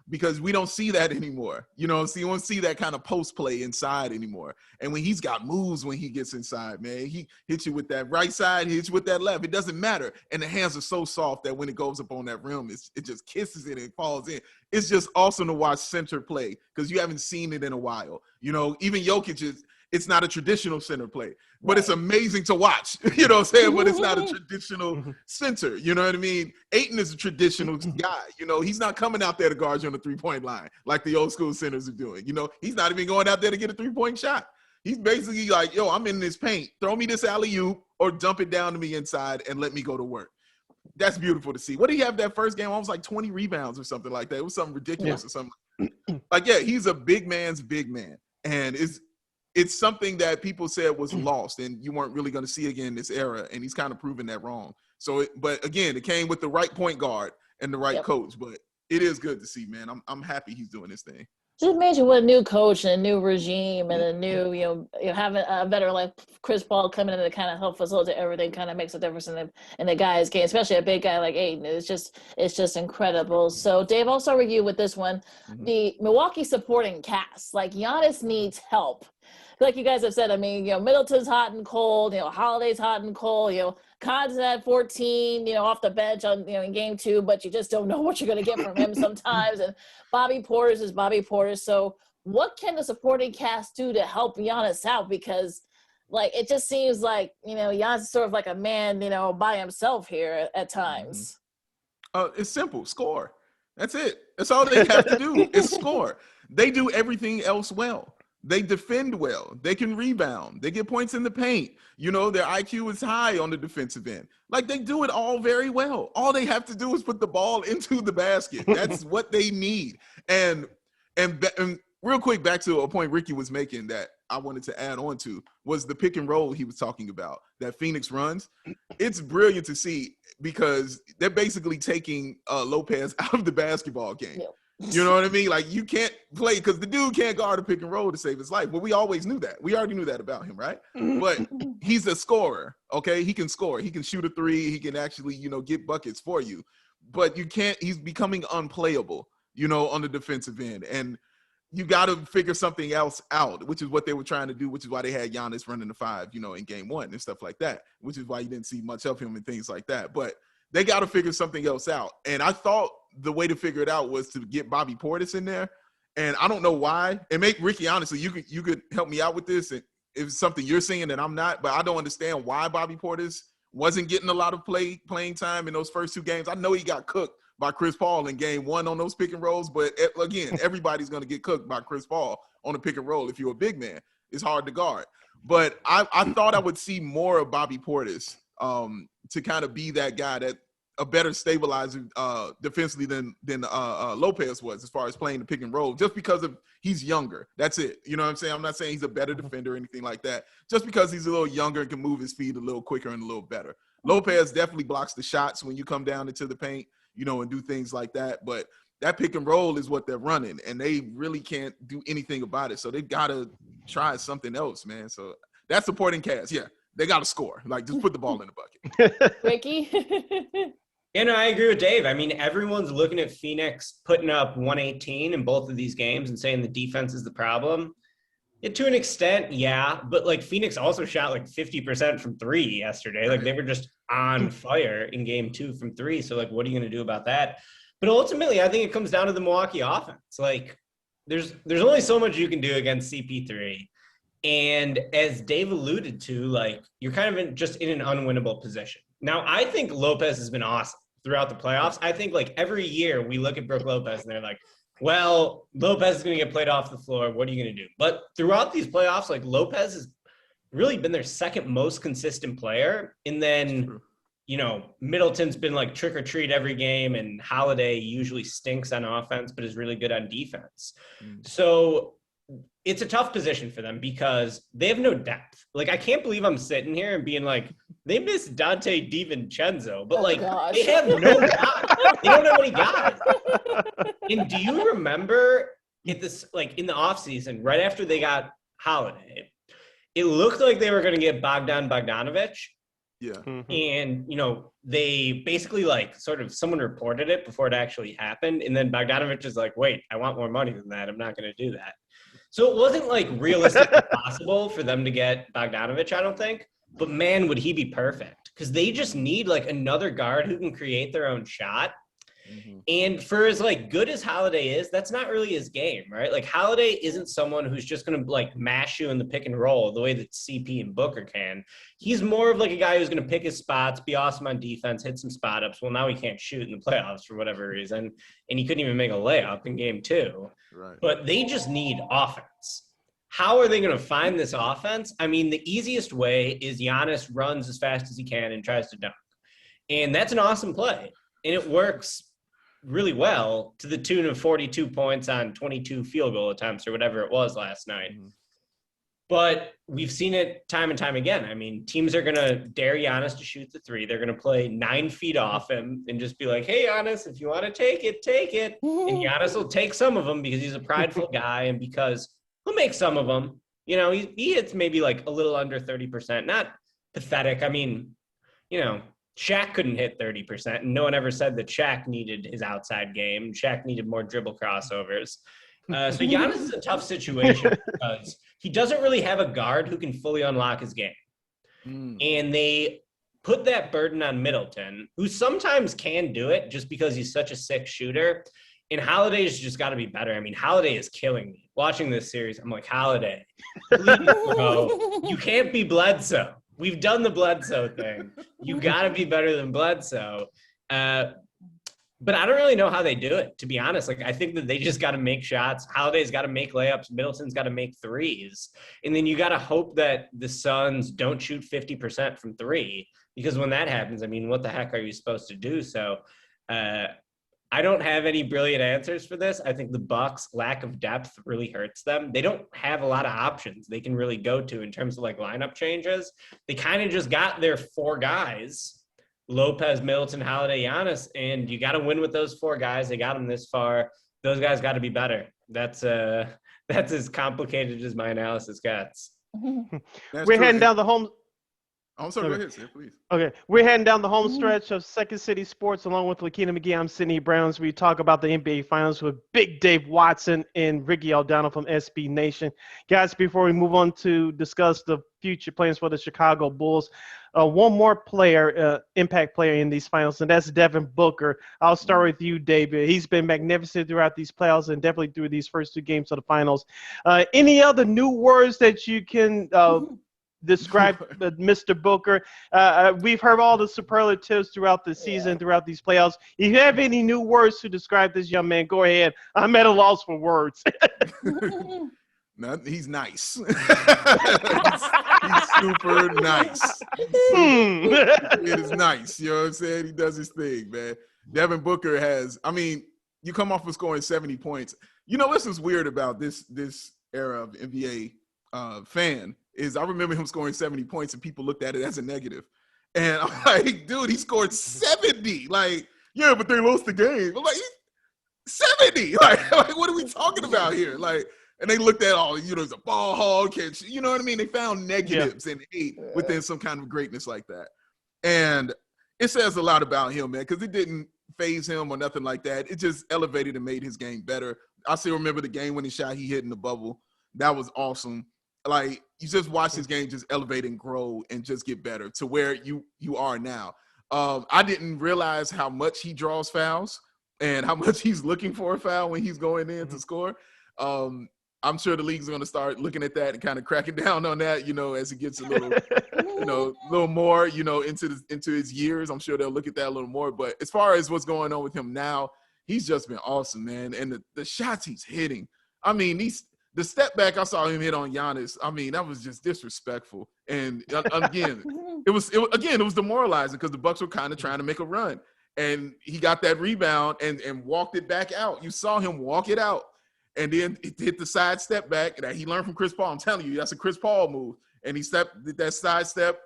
because we don't see that anymore. So you won't see that kind of post play inside anymore. And when he's got moves when he gets inside, man, he hits you with that right side, he hits you with that left. It doesn't matter. And the hands are so soft that when it goes up on that rim, it just kisses it and falls in. It's just awesome to watch center play because you haven't seen it in a while. Even Jokic it's not a traditional center play, but it's amazing to watch, you know what I'm saying? But it's not a traditional center, you know what I mean? Ayton is a traditional guy, he's not coming out there to guard you on the 3-point line like the old school centers are doing. He's not even going out there to get a 3-point shot. He's basically like, yo, I'm in this paint. Throw me this alley-oop or dump it down to me inside and let me go to work. That's beautiful to see. What did he have that first game? Almost like 20 rebounds or something like that. It was something ridiculous or something. He's a big man's big man. And it's something that people said was lost and you weren't really going to see again in this era. And he's kind of proven that wrong. But again, it came with the right point guard and the right coach. But it is good to see, man. I'm happy he's doing this thing. Just imagine what a new coach and a new regime and a new, having a better like Chris Paul coming in to kind of help facilitate everything kind of makes a difference in the guy's game, especially a big guy like Ayton. It's just incredible. So Dave, I'll start with you with this one. The Milwaukee supporting cast, like Giannis needs help. Like you guys have said, I mean, Middleton's hot and cold, Holiday's hot and cold, Con's at 14, off the bench on, in game 2, but you just don't know what you're going to get from him sometimes. And Bobby Portis is Bobby Portis. So what can the supporting cast do to help Giannis out? Because it just seems like, Giannis is sort of like a man, by himself here at times. It's simple. Score. That's it. That's all they have to do is score. They do everything else well. They defend well. They can rebound. They get points in the paint. Their IQ is high on the defensive end. They do it all very well. All they have to do is put the ball into the basket. That's what they need. And real quick, back to a point Ricky was making that I wanted to add on to was the pick and roll he was talking about that Phoenix runs. It's brilliant to see because they're basically taking Lopez out of the basketball game. Yep. You know what I mean? Like, you can't play because the dude can't guard a pick and roll to save his life. But we always knew that. We already knew that about him, right? But he's a scorer, okay? He can score. He can shoot a three. He can actually, get buckets for you. But you can't – he's becoming unplayable, on the defensive end. And you got to figure something else out, which is what they were trying to do, which is why they had Giannis running the 5, in game 1 and stuff like that, which is why you didn't see much of him and things like that. But they got to figure something else out. And I thought the way to figure it out was to get Bobby Portis in there. And I don't know why. And make Ricky, honestly, you could help me out with this. And if it's something you're seeing that I'm not, but I don't understand why Bobby Portis wasn't getting a lot of playing time in those first 2 games. I know he got cooked by Chris Paul in game 1 on those pick and rolls, but again, everybody's going to get cooked by Chris Paul on a pick and roll. If you're a big man, it's hard to guard. But I thought I would see more of Bobby Portis to kind of be that guy that a better stabilizer defensively than Lopez was as far as playing the pick and roll, just because he's younger. That's it. You know what I'm saying? I'm not saying he's a better defender or anything like that. Just because he's a little younger and can move his feet a little quicker and a little better. Lopez definitely blocks the shots when you come down into the paint, and do things like that. But that pick and roll is what they're running, and they really can't do anything about it. So they've got to try something else, man. So that's supporting cast. Yeah, they got to score. Like, just put the ball in the bucket. Ricky? Yeah, no, I agree with Dave. I mean, everyone's looking at Phoenix putting up 118 in both of these games and saying the defense is the problem. Yeah, to an extent, yeah. But, like, Phoenix also shot, 50% from 3 yesterday. Like, they were just on fire in game 2 from 3. So, what are you going to do about that? But ultimately, I think it comes down to the Milwaukee offense. There's only so much you can do against CP3. And as Dave alluded to, you're kind of just in an unwinnable position. Now, I think Lopez has been awesome throughout the playoffs. I think, every year we look at Brook Lopez and they're like, well, Lopez is going to get played off the floor. What are you going to do? But throughout these playoffs, Lopez has really been their second most consistent player. And then, Middleton's been trick or treat every game, and Holiday usually stinks on offense, but is really good on defense. So it's a tough position for them because they have no depth. I can't believe I'm sitting here and being they miss Dante DiVincenzo, but they have no guy. They don't have any guys. And do you remember in the offseason, right after they got Holiday, it looked like they were going to get Bogdanovich. Yeah. Mm-hmm. And, they basically someone reported it before it actually happened. And then Bogdanovich is wait, I want more money than that. I'm not going to do that. So it wasn't realistically possible for them to get Bogdanovich, I don't think. But man, would he be perfect? Because they just need another guard who can create their own shot. Mm-hmm. And for as good as Holiday is, that's not really his game, right? Holiday isn't someone who's just going to mash you in the pick and roll the way that CP and Booker can. He's more of a guy who's going to pick his spots, be awesome on defense, hit some spot ups. Well, now he can't shoot in the playoffs for whatever reason, and he couldn't even make a layup in game 2. Right. But they just need offense. How are they going to find this offense? I mean, the easiest way is Giannis runs as fast as he can and tries to dunk. And that's an awesome play. And it works really well to the tune of 42 points on 22 field goal attempts or whatever it was last night. Mm-hmm. But we've seen it time and time again. I mean, teams are going to dare Giannis to shoot the 3. They're going to play 9 feet off him and just be like, hey, Giannis, if you want to take it, take it. And Giannis will take some of them because he's a prideful guy and because he'll make some of them. He hits maybe a little under 30%. Not pathetic. I mean, Shaq couldn't hit 30%, and no one ever said that Shaq needed his outside game. Shaq needed more dribble crossovers. So Giannis is a tough situation because he doesn't really have a guard who can fully unlock his game. And they put that burden on Middleton, who sometimes can do it just because he's such a sick shooter. And Holiday's just got to be better. I mean, Holiday is killing me. Watching this series, I'm like, Holiday, please go. You can't be Bledsoe. We've done the Bledsoe thing. You got to be better than Bledsoe. But I don't really know how they do it, to be honest. I think that they just got to make shots. Holiday's got to make layups. Middleton's got to make threes. And then you got to hope that the Suns don't shoot 50% from 3, because when that happens, I mean, what the heck are you supposed to do? So I don't have any brilliant answers for this. I think the Bucks' lack of depth really hurts them. They don't have a lot of options they can really go to in terms of lineup changes. They kind of just got their 4 guys, Lopez, Middleton, Holiday, Giannis, and you got to win with those 4 guys. They got them this far. those guys got to be better. That's as complicated as my analysis gets. That's We're true. heading down the home. I'm sorry, go ahead, Sid, please. Okay, we're heading down the home stretch of Second City Sports along with Lakeena McGee. I'm Sydney Browns. We talk about the NBA Finals with Big Dave Watson and Ricky Aldano from SB Nation. Guys, before we move on to discuss the future plans for the Chicago Bulls, one more player, impact player in these finals, and that's Devin Booker. I'll start with you, David. He's been magnificent throughout these playoffs and definitely through these first 2 games of the finals. Any other new words that you can describe Mr. Booker? We've heard all the superlatives throughout the season, throughout these playoffs. If you have any new words to describe this young man, go ahead. I'm at a loss for words. No, he's nice. he's super nice. It is nice. You know what I'm saying? He does his thing, man. Devin Booker has, I mean, you come off of scoring 70 points. You know what's just weird about this era of NBA fan is I remember him scoring 70 points and people looked at it as a negative. And I'm like, dude, he scored 70. Like, yeah, but they lost the game. I'm like, 70. Like what are we talking about here? Like, and they looked at all, it's a ball hog catch. You know what I mean? They found negatives and hate within some kind of greatness like that. And it says a lot about him, man, because it didn't phase him or nothing like that. It just elevated and made his game better. I still remember the game-winning shot he hit in the bubble. That was awesome. Like, you just watch his game just elevate and grow and just get better to where you are now. I didn't realize how much he draws fouls and how much he's looking for a foul when he's going in to score. I'm sure the league's going to start looking at that and kind of cracking down on that, as he gets a little, little more, into his years. I'm sure they'll look at that a little more. But as far as what's going on with him now, he's just been awesome, man. And the shots he's hitting, I mean, the step back I saw him hit on Giannis, I mean, that was just disrespectful. And again, it was demoralizing because the Bucks were kind of trying to make a run. And he got that rebound and walked it back out. You saw him walk it out. And then it hit the side step back that he learned from Chris Paul. I'm telling you, that's a Chris Paul move. And he did that side step,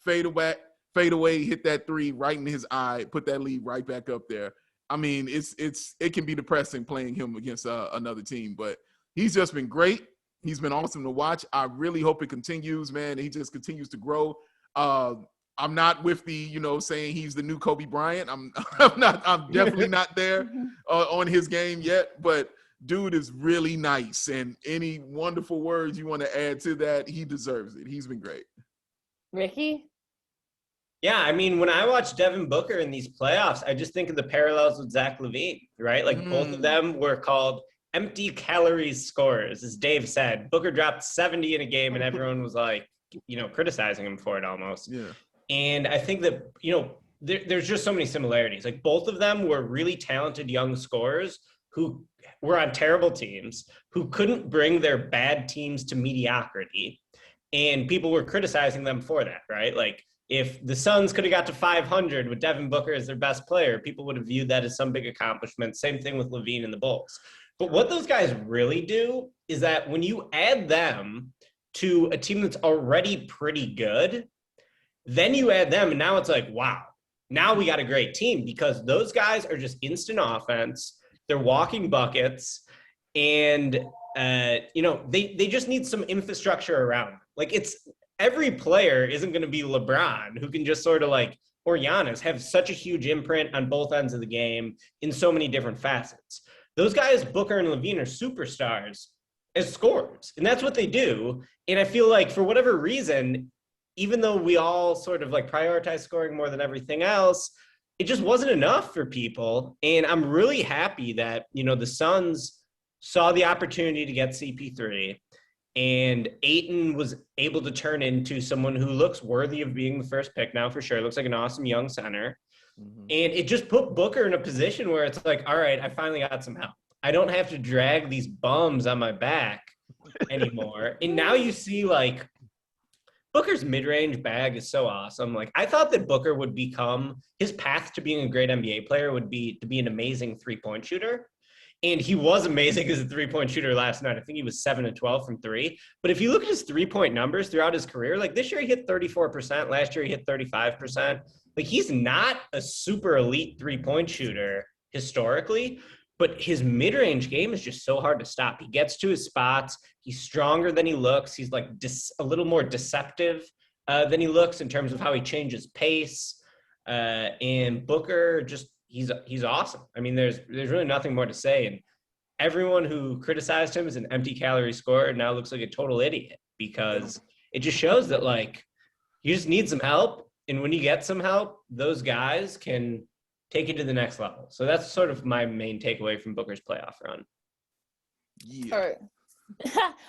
fade away, hit that 3 right in his eye, put that lead right back up there. I mean, it can be depressing playing him against another team, but he's just been great. He's been awesome to watch. I really hope it continues, man. He just continues to grow. I'm not with the, saying he's the new Kobe Bryant. I'm definitely not there on his game yet, but dude is really nice, and any wonderful words you want to add to that, he deserves it. He's been great. Ricky? Yeah, I mean, when I watch Devin Booker in these playoffs, I just think of the parallels with Zach LaVine, right? Like both of them were called empty calories scorers, as Dave said. Booker dropped 70 in a game, and everyone was like, criticizing him for it almost. Yeah. And I think that, there's just so many similarities. Like both of them were really talented young scorers who were on terrible teams, who couldn't bring their bad teams to mediocrity. And people were criticizing them for that, right? Like if the Suns could have got to 500 with Devin Booker as their best player, people would have viewed that as some big accomplishment. Same thing with LaVine and the Bulls. But what those guys really do is that when you add them to a team that's already pretty good, then you add them and now it's like, wow, now we got a great team because those guys are just instant offense. They're walking buckets, and they just need some infrastructure around. Like every player isn't going to be LeBron, who can just sort of or Giannis have such a huge imprint on both ends of the game in so many different facets. Those guys, Booker and LaVine, are superstars as scorers, and that's what they do. And I feel like for whatever reason, even though we all sort of prioritize scoring more than everything else, it just wasn't enough for people. And I'm really happy that, the Suns saw the opportunity to get CP3 and Ayton was able to turn into someone who looks worthy of being the first pick now for sure. Looks like an awesome young center. And it just put Booker in a position where it's like, all right, I finally got some help. I don't have to drag these bums on my back anymore. And now you see Booker's mid-range bag is so awesome. I thought that Booker would become, his path to being a great NBA player would be to be an amazing three-point shooter. And he was amazing as a three-point shooter last night. I think he was 7 of 12 from 3. But if you look at his three-point numbers throughout his career, this year he hit 34%. Last year he hit 35%. He's not a super elite three-point shooter historically, but his mid-range game is just so hard to stop. He gets to his spots. He's stronger than he looks. He's like a little more deceptive than he looks in terms of how he changes pace. And Booker just he's awesome. I mean, there's really nothing more to say. And everyone who criticized him as an empty calorie scorer now looks like a total idiot, because it just shows that like you just need some help. And when you get some help, those guys can take you to the next level. So that's sort of my main takeaway from Booker's playoff run. Yeah. All right.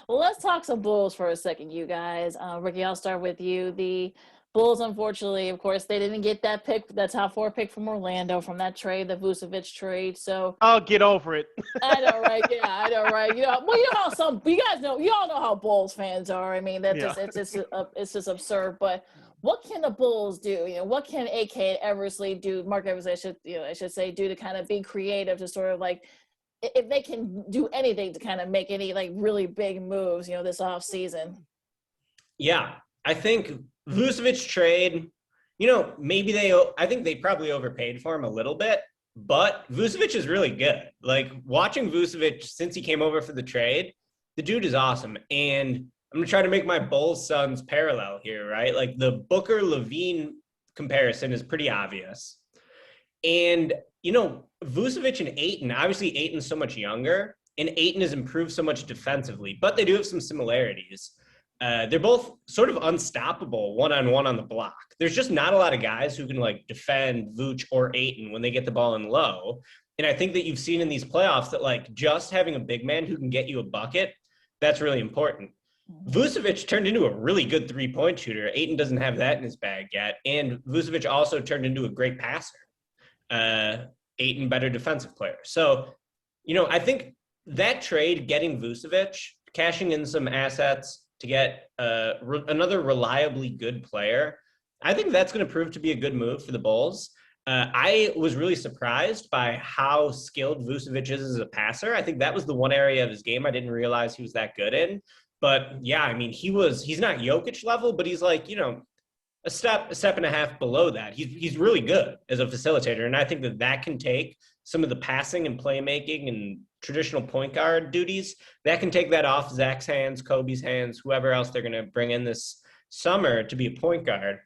Well, let's talk some Bulls for a second, you guys. Ricky, I'll start with you. The Bulls, unfortunately, of course, they didn't get that pick, that top 4 pick from Orlando from that trade, the Vucevic trade. So I'll get over it. I know, right? Yeah, I know, right? You know, well, you know how you guys know, you all know how Bulls fans are. I mean, that's it's just absurd. But what can the Bulls do? You know, what can AK Eversley do? Mark Eversley, I should say, do to kind of be creative, to sort of like, if they can do anything to kind of make any like really big moves, you know, this off season. Yeah, I think Vucevic trade, you know, I think they probably overpaid for him a little bit, but Vucevic is really good. Like, watching Vucevic since he came over for the trade, the dude is awesome. And I'm going to try to make my Bulls Suns parallel here, right? Like, the Booker-Levine comparison is pretty obvious. And, you know, Vucevic and Ayton, obviously Ayton's so much younger, and Ayton has improved so much defensively, but they do have some similarities. They're both sort of unstoppable one-on-one on the block. There's just not a lot of guys who can like defend Vooch or Ayton when they get the ball in low. And I think that you've seen in these playoffs that like just having a big man who can get you a bucket, that's really important. Vucevic turned into a really good three-point shooter. Ayton doesn't have that in his bag yet. And Vucevic also turned into a great passer. Ayton, better defensive player. So, you know, I think that trade, getting Vucevic, cashing in some assets to get another reliably good player, I think that's going to prove to be a good move for the Bulls. I was really surprised by how skilled Vucevic is as a passer. I think that was the one area of his game I didn't realize he was that good in. But yeah, I mean, he's not Jokic level, but he's like, you know, a step and a half below that. He's really good as a facilitator. And I think that can take some of the passing and playmaking and traditional point guard duties, that can take that off Zach's hands, Kobe's hands, whoever else they're going to bring in this summer to be a point guard.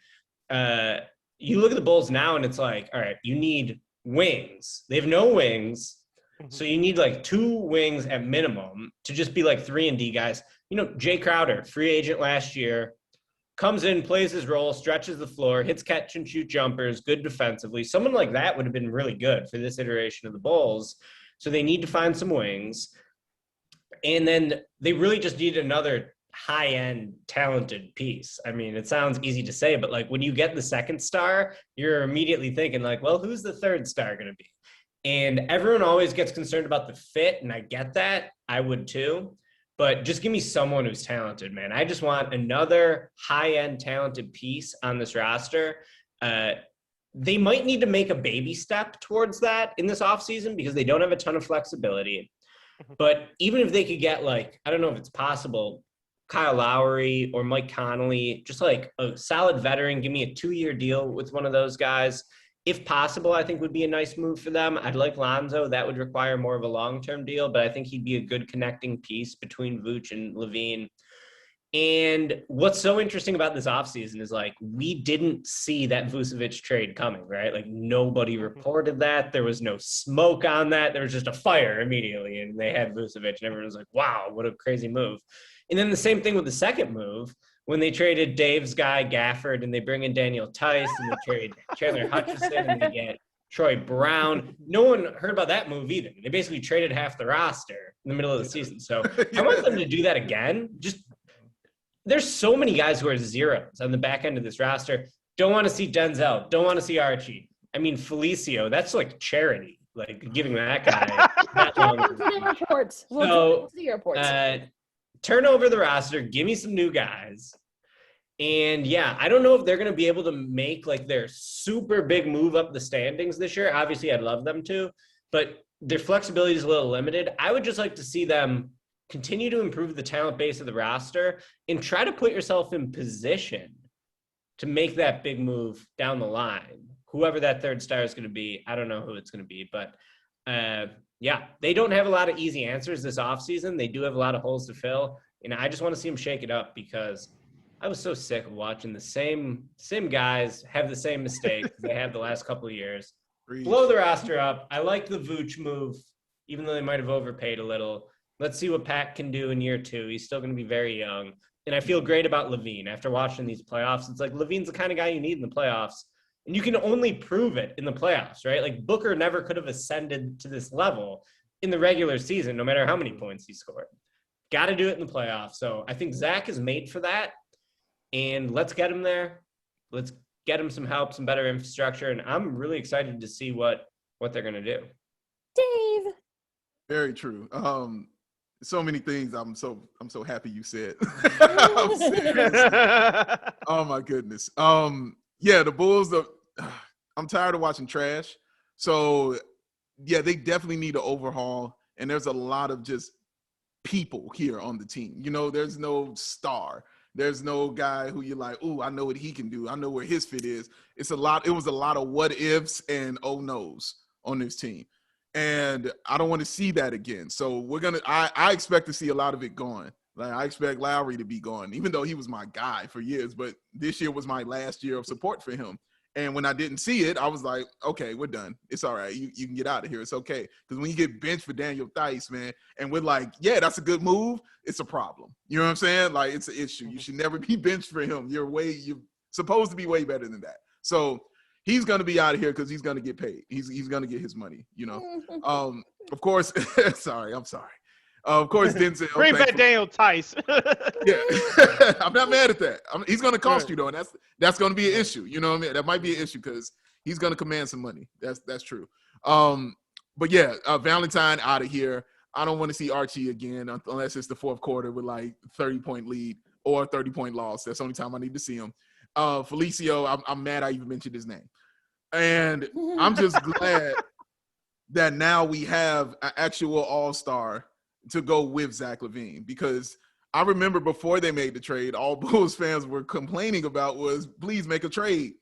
You look at the Bulls now and it's like, all right, you need wings. They have no wings. So you need like 2 wings at minimum to just be like 3-and-D guys. You know, Jay Crowder, free agent last year, comes in, plays his role, stretches the floor, hits catch and shoot jumpers, good defensively. Someone like that would have been really good for this iteration of the Bulls. So they need to find some wings. And then they really just need another high-end talented piece. I mean, it sounds easy to say, but like when you get the second star, you're immediately thinking like, well, who's the third star going to be? And everyone always gets concerned about the fit, and I get that. I would too. But just give me someone who's talented, man. I just want another high-end talented piece on this roster. They might need to make a baby step towards that in this offseason because they don't have a ton of flexibility. But even if they could get, like, I don't know if it's possible, Kyle Lowry or Mike Conley, just like a solid veteran, give me a 2-year deal with one of those guys. If possible, I think would be a nice move for them. I'd like Lonzo. That would require more of a long-term deal, but I think he'd be a good connecting piece between Vooch and Levine. And what's so interesting about this offseason is like, we didn't see that Vucevic trade coming, right? Like nobody reported that. There was no smoke on that. There was just a fire immediately. And they had Vucevic and everyone was like, wow, what a crazy move. And then the same thing with the second move, when they traded Dave's guy Gafford and they bring in Daniel Tice and they trade Chandler Hutchison and they get Troy Brown. No one heard about that move either. They basically traded half the roster in the middle of the season. So I want them to do that again. Just, there's so many guys who are zeros on the back end of this roster. Don't want to see Denzel. Don't want to see Archie. I mean, Felicio, that's like charity, like giving that guy that long. To the airports. So, to the airports. Turn over the roster. Give me some new guys. And yeah, I don't know if they're going to be able to make like their super big move up the standings this year. Obviously, I'd love them to, but their flexibility is a little limited. I would just like to see them continue to improve the talent base of the roster and try to put yourself in position to make that big move down the line. Whoever that third star is going to be, I don't know who it's going to be, but Yeah, they don't have a lot of easy answers this offseason. They do have a lot of holes to fill. And I just want to see them shake it up because I was so sick of watching the same guys have the same mistakes they had the last couple of years. Blow the roster up. I like the Vooch move, even though they might have overpaid a little. Let's see what Pat can do in year 2. He's still going to be very young. And I feel great about Levine after watching these playoffs. It's like Levine's the kind of guy you need in the playoffs. And you can only prove it in the playoffs, right? Like Booker never could have ascended to this level in the regular season, no matter how many points he scored. Got to do it in the playoffs. So I think Zach is made for that. And let's get him there. Let's get him some help, some better infrastructure. And I'm really excited to see what they're going to do. Dave. Very true. So many things I'm so happy you said. Oh my goodness. Yeah, the Bulls, I'm tired of watching trash. So yeah, they definitely need an overhaul. And there's a lot of just people here on the team. You know, there's no star. There's no guy who you're like, ooh, I know what he can do. I know where his fit is. It was a lot of what ifs and oh no's on this team. And I don't want to see that again. So I expect to see a lot of it gone. Like I expect Lowry to be gone, even though he was my guy for years. But this year was my last year of support for him. And when I didn't see it, I was like, okay, we're done. It's all right. You can get out of here. It's okay. Because when you get benched for Daniel Theis, man, and we're like, yeah, that's a good move, it's a problem. You know what I'm saying? Like, it's an issue. You should never be benched for him. You're supposed to be way better than that. So he's going to be out of here because he's going to get paid. He's going to get his money, you know. Of course, I'm sorry. Of course, Denzel. Bring back Daniel Theis. Yeah, I'm not mad at that. He's going to cost you though, and that's going to be an issue. You know what I mean? That might be an issue because he's going to command some money. That's true. But yeah, Valentine out of here. I don't want to see Archie again unless it's the fourth quarter with like 30-point lead or 30-point loss. That's the only time I need to see him. Felicio, I'm mad I even mentioned his name, and I'm just glad that now we have an actual all-star to go with Zach LaVine, because I remember before they made the trade, all Bulls fans were complaining about was, please make a trade,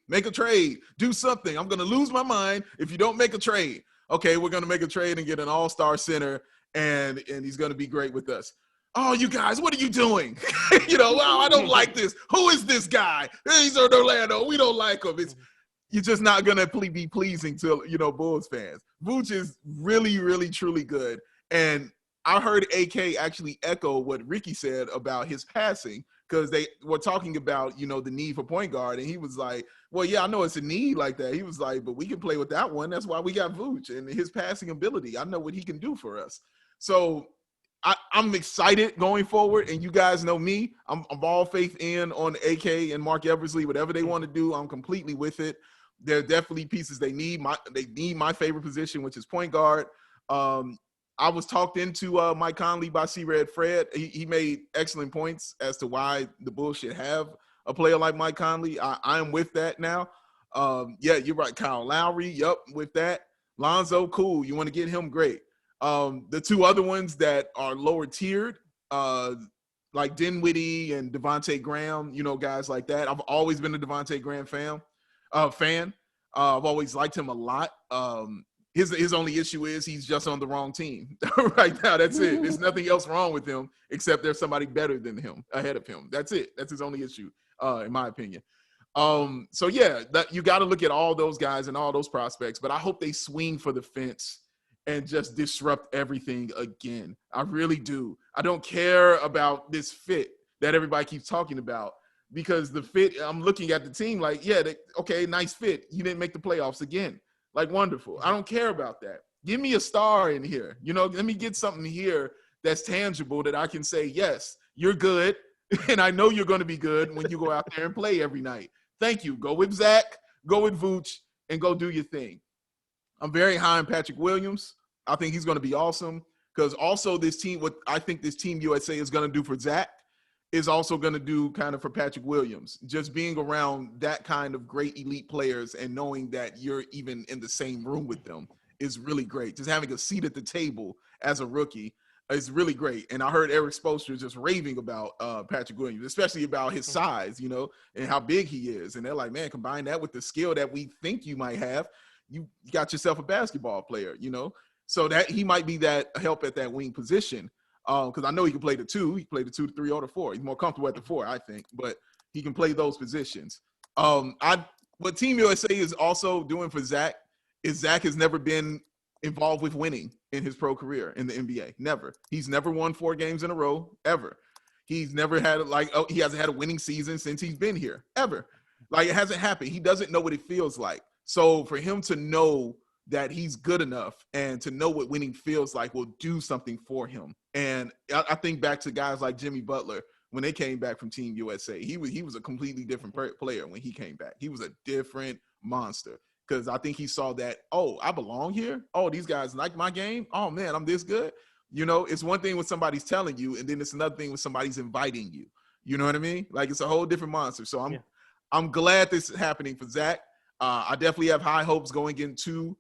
do something. I'm going to lose my mind if you don't make a trade. Okay, we're going to make a trade and get an all-star center, and he's going to be great with us. Oh, you guys, what are you doing? Wow, I don't like this. Who is this guy? He's in Orlando. We don't like him. You're just not going to be pleasing to, Bulls fans. Vooch is really, really, truly good. And I heard AK actually echo what Ricky said about his passing, because they were talking about, the need for point guard. And he was like, well, yeah, I know it's a need like that. He was like, but we can play with that one. That's why we got Vooch and his passing ability. I know what he can do for us. So I'm excited going forward. And you guys know me. I'm all faith in on AK and Mark Eversley. Whatever they want to do, I'm completely with it. There are definitely pieces they need. They need my favorite position, which is point guard. I was talked into Mike Conley by C-Red Fred. He made excellent points as to why the Bulls should have a player like Mike Conley. I am with that now. Yeah, you're right. Kyle Lowry, yep, with that. Lonzo, cool. You want to get him, great. The two other ones that are lower tiered, like Dinwiddie and Devontae Graham, guys like that. I've always been a Devontae Graham fan. I've always liked him a lot. His only issue is he's just on the wrong team right now. That's it. There's nothing else wrong with him except there's somebody better than him ahead of him. That's it. That's his only issue, in my opinion. So yeah, you got to look at all those guys and all those prospects, but I hope they swing for the fence and just disrupt everything again. I really do. I don't care about this fit that everybody keeps talking about, because the fit, I'm looking at the team like, yeah, okay, nice fit. You didn't make the playoffs again. Like, wonderful. I don't care about that. Give me a star in here. Let me get something here that's tangible that I can say, yes, you're good, and I know you're going to be good when you go out there and play every night. Thank you. Go with Zach, go with Vooch, and go do your thing. I'm very high on Patrick Williams. I think he's going to be awesome, because also this team, what I think this Team USA is going to do for Zach is also going to do kind of for Patrick Williams. Just being around that kind of great elite players and knowing that you're even in the same room with them is really great. Just having a seat at the table as a rookie is really great. And I heard Eric Spoelstra just raving about Patrick Williams, especially about his size, and how big he is. And they're like, man, combine that with the skill that we think you might have, you got yourself a basketball player, So that he might be that help at that wing position. Because I know he can play the 2. He can play the 2, the 3, or the 4. He's more comfortable at the 4, I think. But he can play those positions. What Team USA is also doing for Zach is Zach has never been involved with winning in his pro career in the NBA. Never. He's never won 4 games in a row, ever. He's never had he hasn't had a winning season since he's been here, ever. Like, it hasn't happened. He doesn't know what it feels like. So for him to know that he's good enough and to know what winning feels like will do something for him. And I think back to guys like Jimmy Butler when they came back from Team USA. He was a completely different player when he came back. He was a different monster because I think he saw that, oh, I belong here. Oh, these guys like my game. Oh, man, I'm this good. You know, it's one thing when somebody's telling you, and then it's another thing when somebody's inviting you. You know what I mean? Like, it's a whole different monster. So I'm glad this is happening for Zach. I definitely have high hopes going into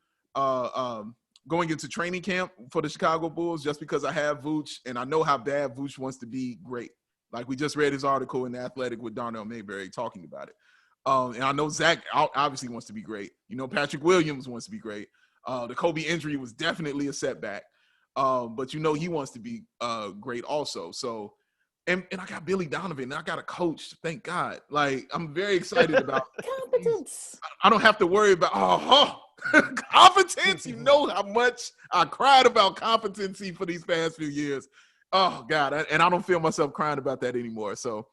training camp for the Chicago Bulls just because I have Vooch and I know how bad Vooch wants to be great. Like, we just read his article in The Athletic with Darnell Mayberry talking about it. And I know Zach obviously wants to be great. You know, Patrick Williams wants to be great. The Kobe injury was definitely a setback. But you know he wants to be great also. So, and I got Billy Donovan, and I got a coach. Thank God. Like, I'm very excited about competence. I don't have to worry about competence. You know how much I cried about competency for these past few years. Oh God, and I don't feel myself crying about that anymore. So,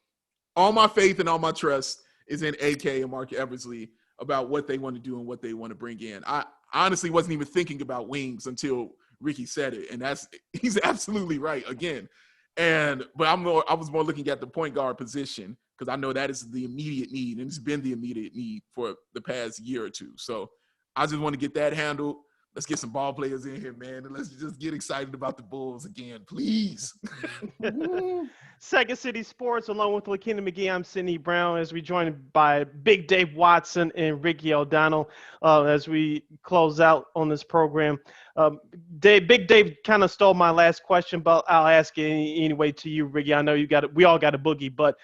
all my faith and all my trust is in AK and Mark Eversley about what they want to do and what they want to bring in. I honestly wasn't even thinking about wings until Ricky said it, and he's absolutely right again. But I was more looking at the point guard position because I know that is the immediate need, and it's been the immediate need for the past year or two. So I just want to get that handled. Let's get some ball players in here, man, and let's just get excited about the Bulls again, please. Second City Sports, along with Lakeena McGee, I'm Sidney Brown, as we joined by Big Dave Watson and Ricky O'Donnell as we close out on this program. Big Dave kind of stole my last question, but I'll ask it anyway to you, Ricky. I know we all got a boogie, but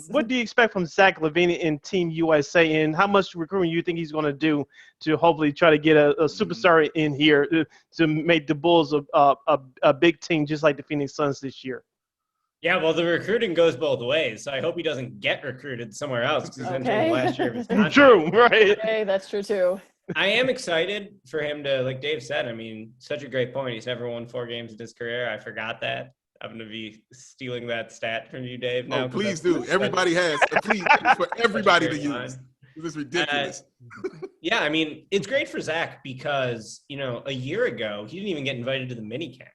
what do you expect from Zach LaVine in Team USA, and how much recruiting you think he's going to do to hopefully try to get a superstar in here to make the Bulls a big team just like the Phoenix Suns this year? Yeah, well, the recruiting goes both ways. So I hope he doesn't get recruited somewhere else because he's entering the last year of his contract. True, right? Okay, that's true too. I am excited for him to, like Dave said, I mean, such a great point. He's never won 4 games in his career. I forgot that. I'm going to be stealing that stat from you, Dave. Now, please do. Everybody has. Please, for everybody to use. This is ridiculous. Yeah, I mean, it's great for Zach because, you know, a year ago, he didn't even get invited to the minicamp.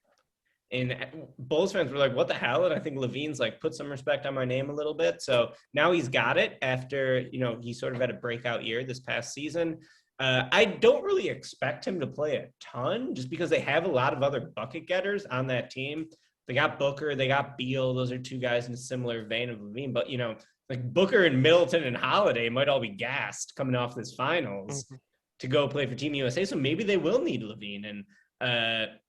And Bulls fans were like, what the hell? And I think Levine's like, put some respect on my name a little bit. So now he's got it after, you know, he sort of had a breakout year this past season. I don't really expect him to play a ton just because they have a lot of other bucket getters on that team. They got Booker, they got BAWL. Those are 2 guys in a similar vein of Levine. But, you know, like Booker and Middleton and Holiday might all be gassed coming off this finals to go play for Team USA. So maybe they will need Levine. And,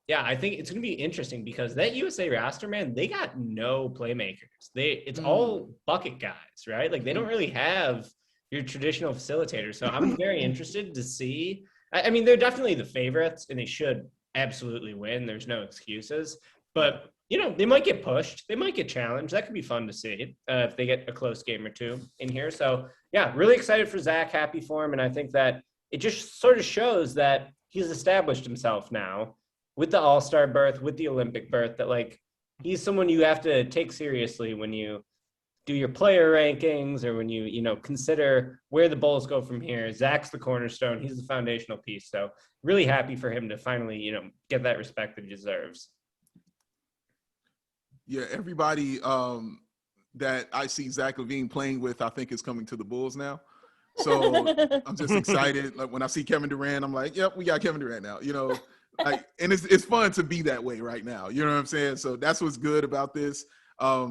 yeah, I think it's going to be interesting because that USA roster, man, they got no playmakers. It's all bucket guys, right? Like, they don't really have your traditional facilitators. So I'm very interested to see. I mean, they're definitely the favorites, and they should absolutely win. There's no excuses. But, you know, they might get pushed. They might get challenged. That could be fun to see if they get a close game or 2 in here. So, yeah, really excited for Zach, happy for him. And I think that it just sort of shows that he's established himself now with the All-Star berth, with the Olympic berth, that, like, he's someone you have to take seriously when you do your player rankings or when you know, consider where the Bulls go from here. Zach's the cornerstone. He's the foundational piece. So really happy for him to finally, you know, get that respect that he deserves. Yeah, everybody that I see Zach LaVine playing with, I think is coming to the Bulls now. So I'm just excited. Like, when I see Kevin Durant, I'm like, yep, we got Kevin Durant now, you know. Like, and it's fun to be that way right now. You know what I'm saying? So that's what's good about this.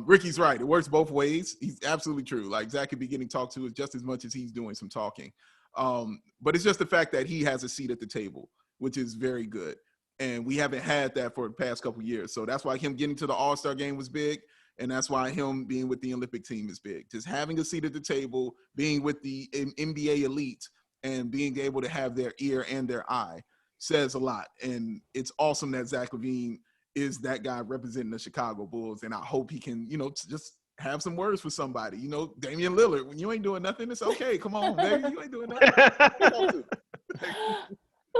Ricky's right. It works both ways. He's absolutely true. Like, Zach could be getting talked to just as much as he's doing some talking. But it's just the fact that he has a seat at the table, which is very good. And we haven't had that for the past couple of years. So that's why him getting to the All-Star game was big. And that's why him being with the Olympic team is big. Just having a seat at the table, being with the NBA elite, and being able to have their ear and their eye says a lot. And it's awesome that Zach LaVine is that guy representing the Chicago Bulls. And I hope he can, just have some words for somebody. Damian Lillard, when you ain't doing nothing, it's okay. Come on, baby. You ain't doing nothing.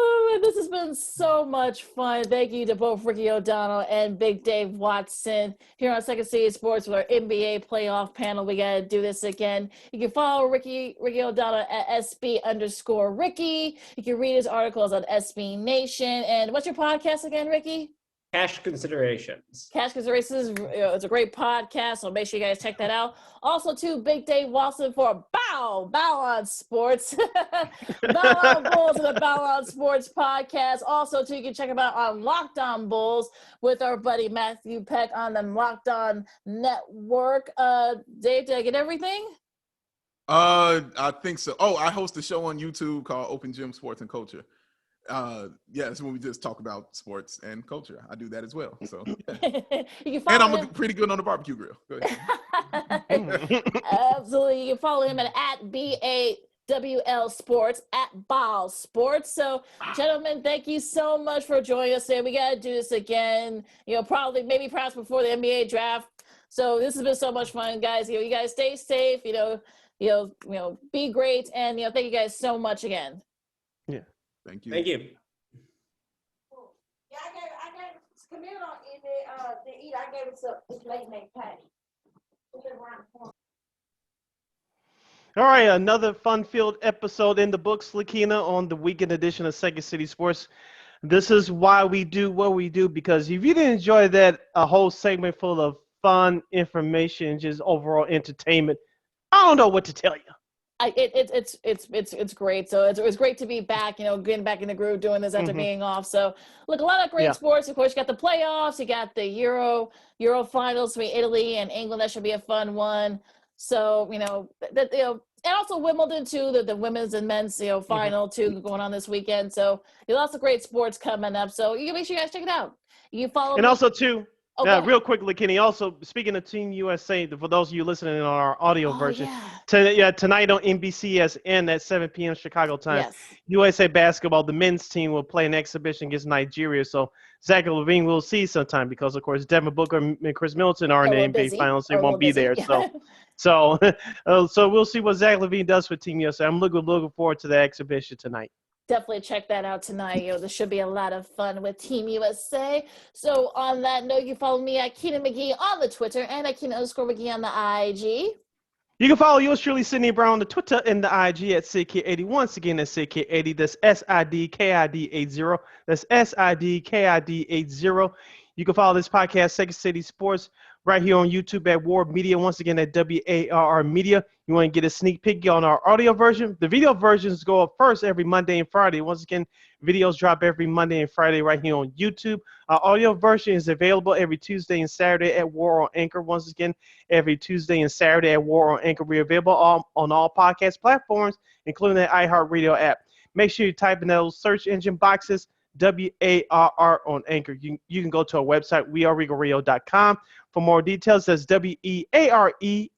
Oh, man, this has been so much fun. Thank you to both Ricky O'Donnell and Big Dave Watson here on Second City Sports with our NBA playoff panel. We got to do this again. You can follow Ricky O'Donnell at SB_Ricky. You can read his articles on SB Nation. And what's your podcast again, Ricky? Cash Considerations. Cash Considerations it's a great podcast, so make sure you guys check that out. Also, too, Big Dave Watson for BAWL on Sports. BAWL on Bulls and the BAWL on Sports podcast. Also, too, you can check him out on LockedOn Bulls with our buddy Matthew Peck on the LockedOn Network. Dave, did I get everything? I think so. Oh, I host a show on YouTube called Open Gym Sports and Culture. It's when we just talk about sports and culture. I do that as well. So, yeah. You can follow and I'm him. pretty good on the barbecue grill. Go ahead. Absolutely. You can follow him at BAWL Sports, at BAWL Sports. So, gentlemen, thank you so much for joining us today. We got to do this again, perhaps before the NBA draft. So this has been so much fun, guys. You guys stay safe, be great. And, thank you guys so much again. Yeah. Thank you. Thank you. Yeah, I gave Camille on to eat. I gave it to this lady named Patty. All right, another fun-filled episode in the books, Lakeena, on the weekend edition of Second City Sports. This is why we do what we do, because if you didn't enjoy that, a whole segment full of fun information, just overall entertainment, I don't know what to tell you. It's great. So it's great to be back, getting back in the groove, doing this after being off. So look, a lot of great sports. Of course, you got the playoffs, you got the Euro finals between Italy and England. That should be a fun one. So, and also Wimbledon too, the women's and men's, final too going on this weekend. So lots of great sports coming up. So you can make sure you guys check it out. You can follow me. Also too, real quick, Lakeena, also speaking of Team USA, for those of you listening on our audio version, tonight on NBCSN at 7 p.m. Chicago time, USA basketball, the men's team will play an exhibition against Nigeria. So Zach LaVine will see sometime because, of course, Devin Booker and Chris Middleton are in the NBA Finals. They won't be there. So we'll see what Zach LaVine does for Team USA. I'm looking forward to the exhibition tonight. Definitely check that out tonight. This should be a lot of fun with Team USA. So on that note, you follow me at Keena McGee on the Twitter and at Keena_McGee on the IG. You can follow yours truly, Sydney Brown, on the Twitter and the IG at SidKid80. Once again, that's SidKid80. That's SIDKID80. That's SIDKID80. You can follow this podcast, Second City Sports, right here on YouTube at War Media. Once again, at WARR Media. You want to get a sneak peek on our audio version? The video versions go up first every Monday and Friday. Once again, videos drop every Monday and Friday right here on YouTube. Our audio version is available every Tuesday and Saturday at War on Anchor. Once again, every Tuesday and Saturday at War on Anchor. We're available on all podcast platforms, including the iHeartRadio app. Make sure you type in those search engine boxes, WARR on Anchor. You can go to our website, weareregalradio.com. For more details, that's WEAREREGAL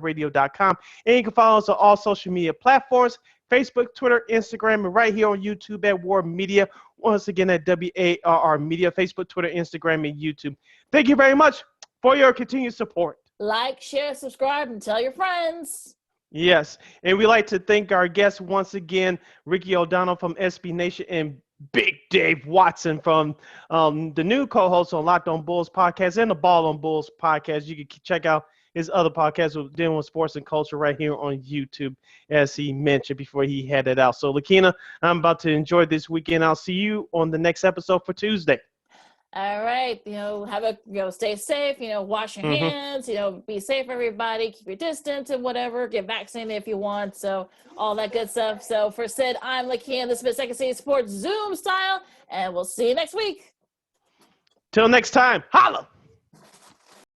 radio.com. And you can follow us on all social media platforms, Facebook, Twitter, Instagram, and right here on YouTube at War Media. Once again, at WARR Media, Facebook, Twitter, Instagram, and YouTube. Thank you very much for your continued support. Like, share, subscribe, and tell your friends. Yes, and we'd like to thank our guests once again, Ricky O'Donnell from SB Nation and Big Dave Watson from the new co-host on Locked On Bulls podcast and the BAWL on Bulls podcast. You can check out his other podcast dealing with sports and culture right here on YouTube, as he mentioned before he headed out. So, Lakeena, I'm about to enjoy this weekend. I'll see you on the next episode for Tuesday. All right, stay safe, wash your hands, be safe, everybody, keep your distance and whatever, get vaccinated if you want, so all that good stuff. So for Sid, I'm Lakeena, this has been Second City Sports Zoom style, and we'll see you next week. Till next time, holla!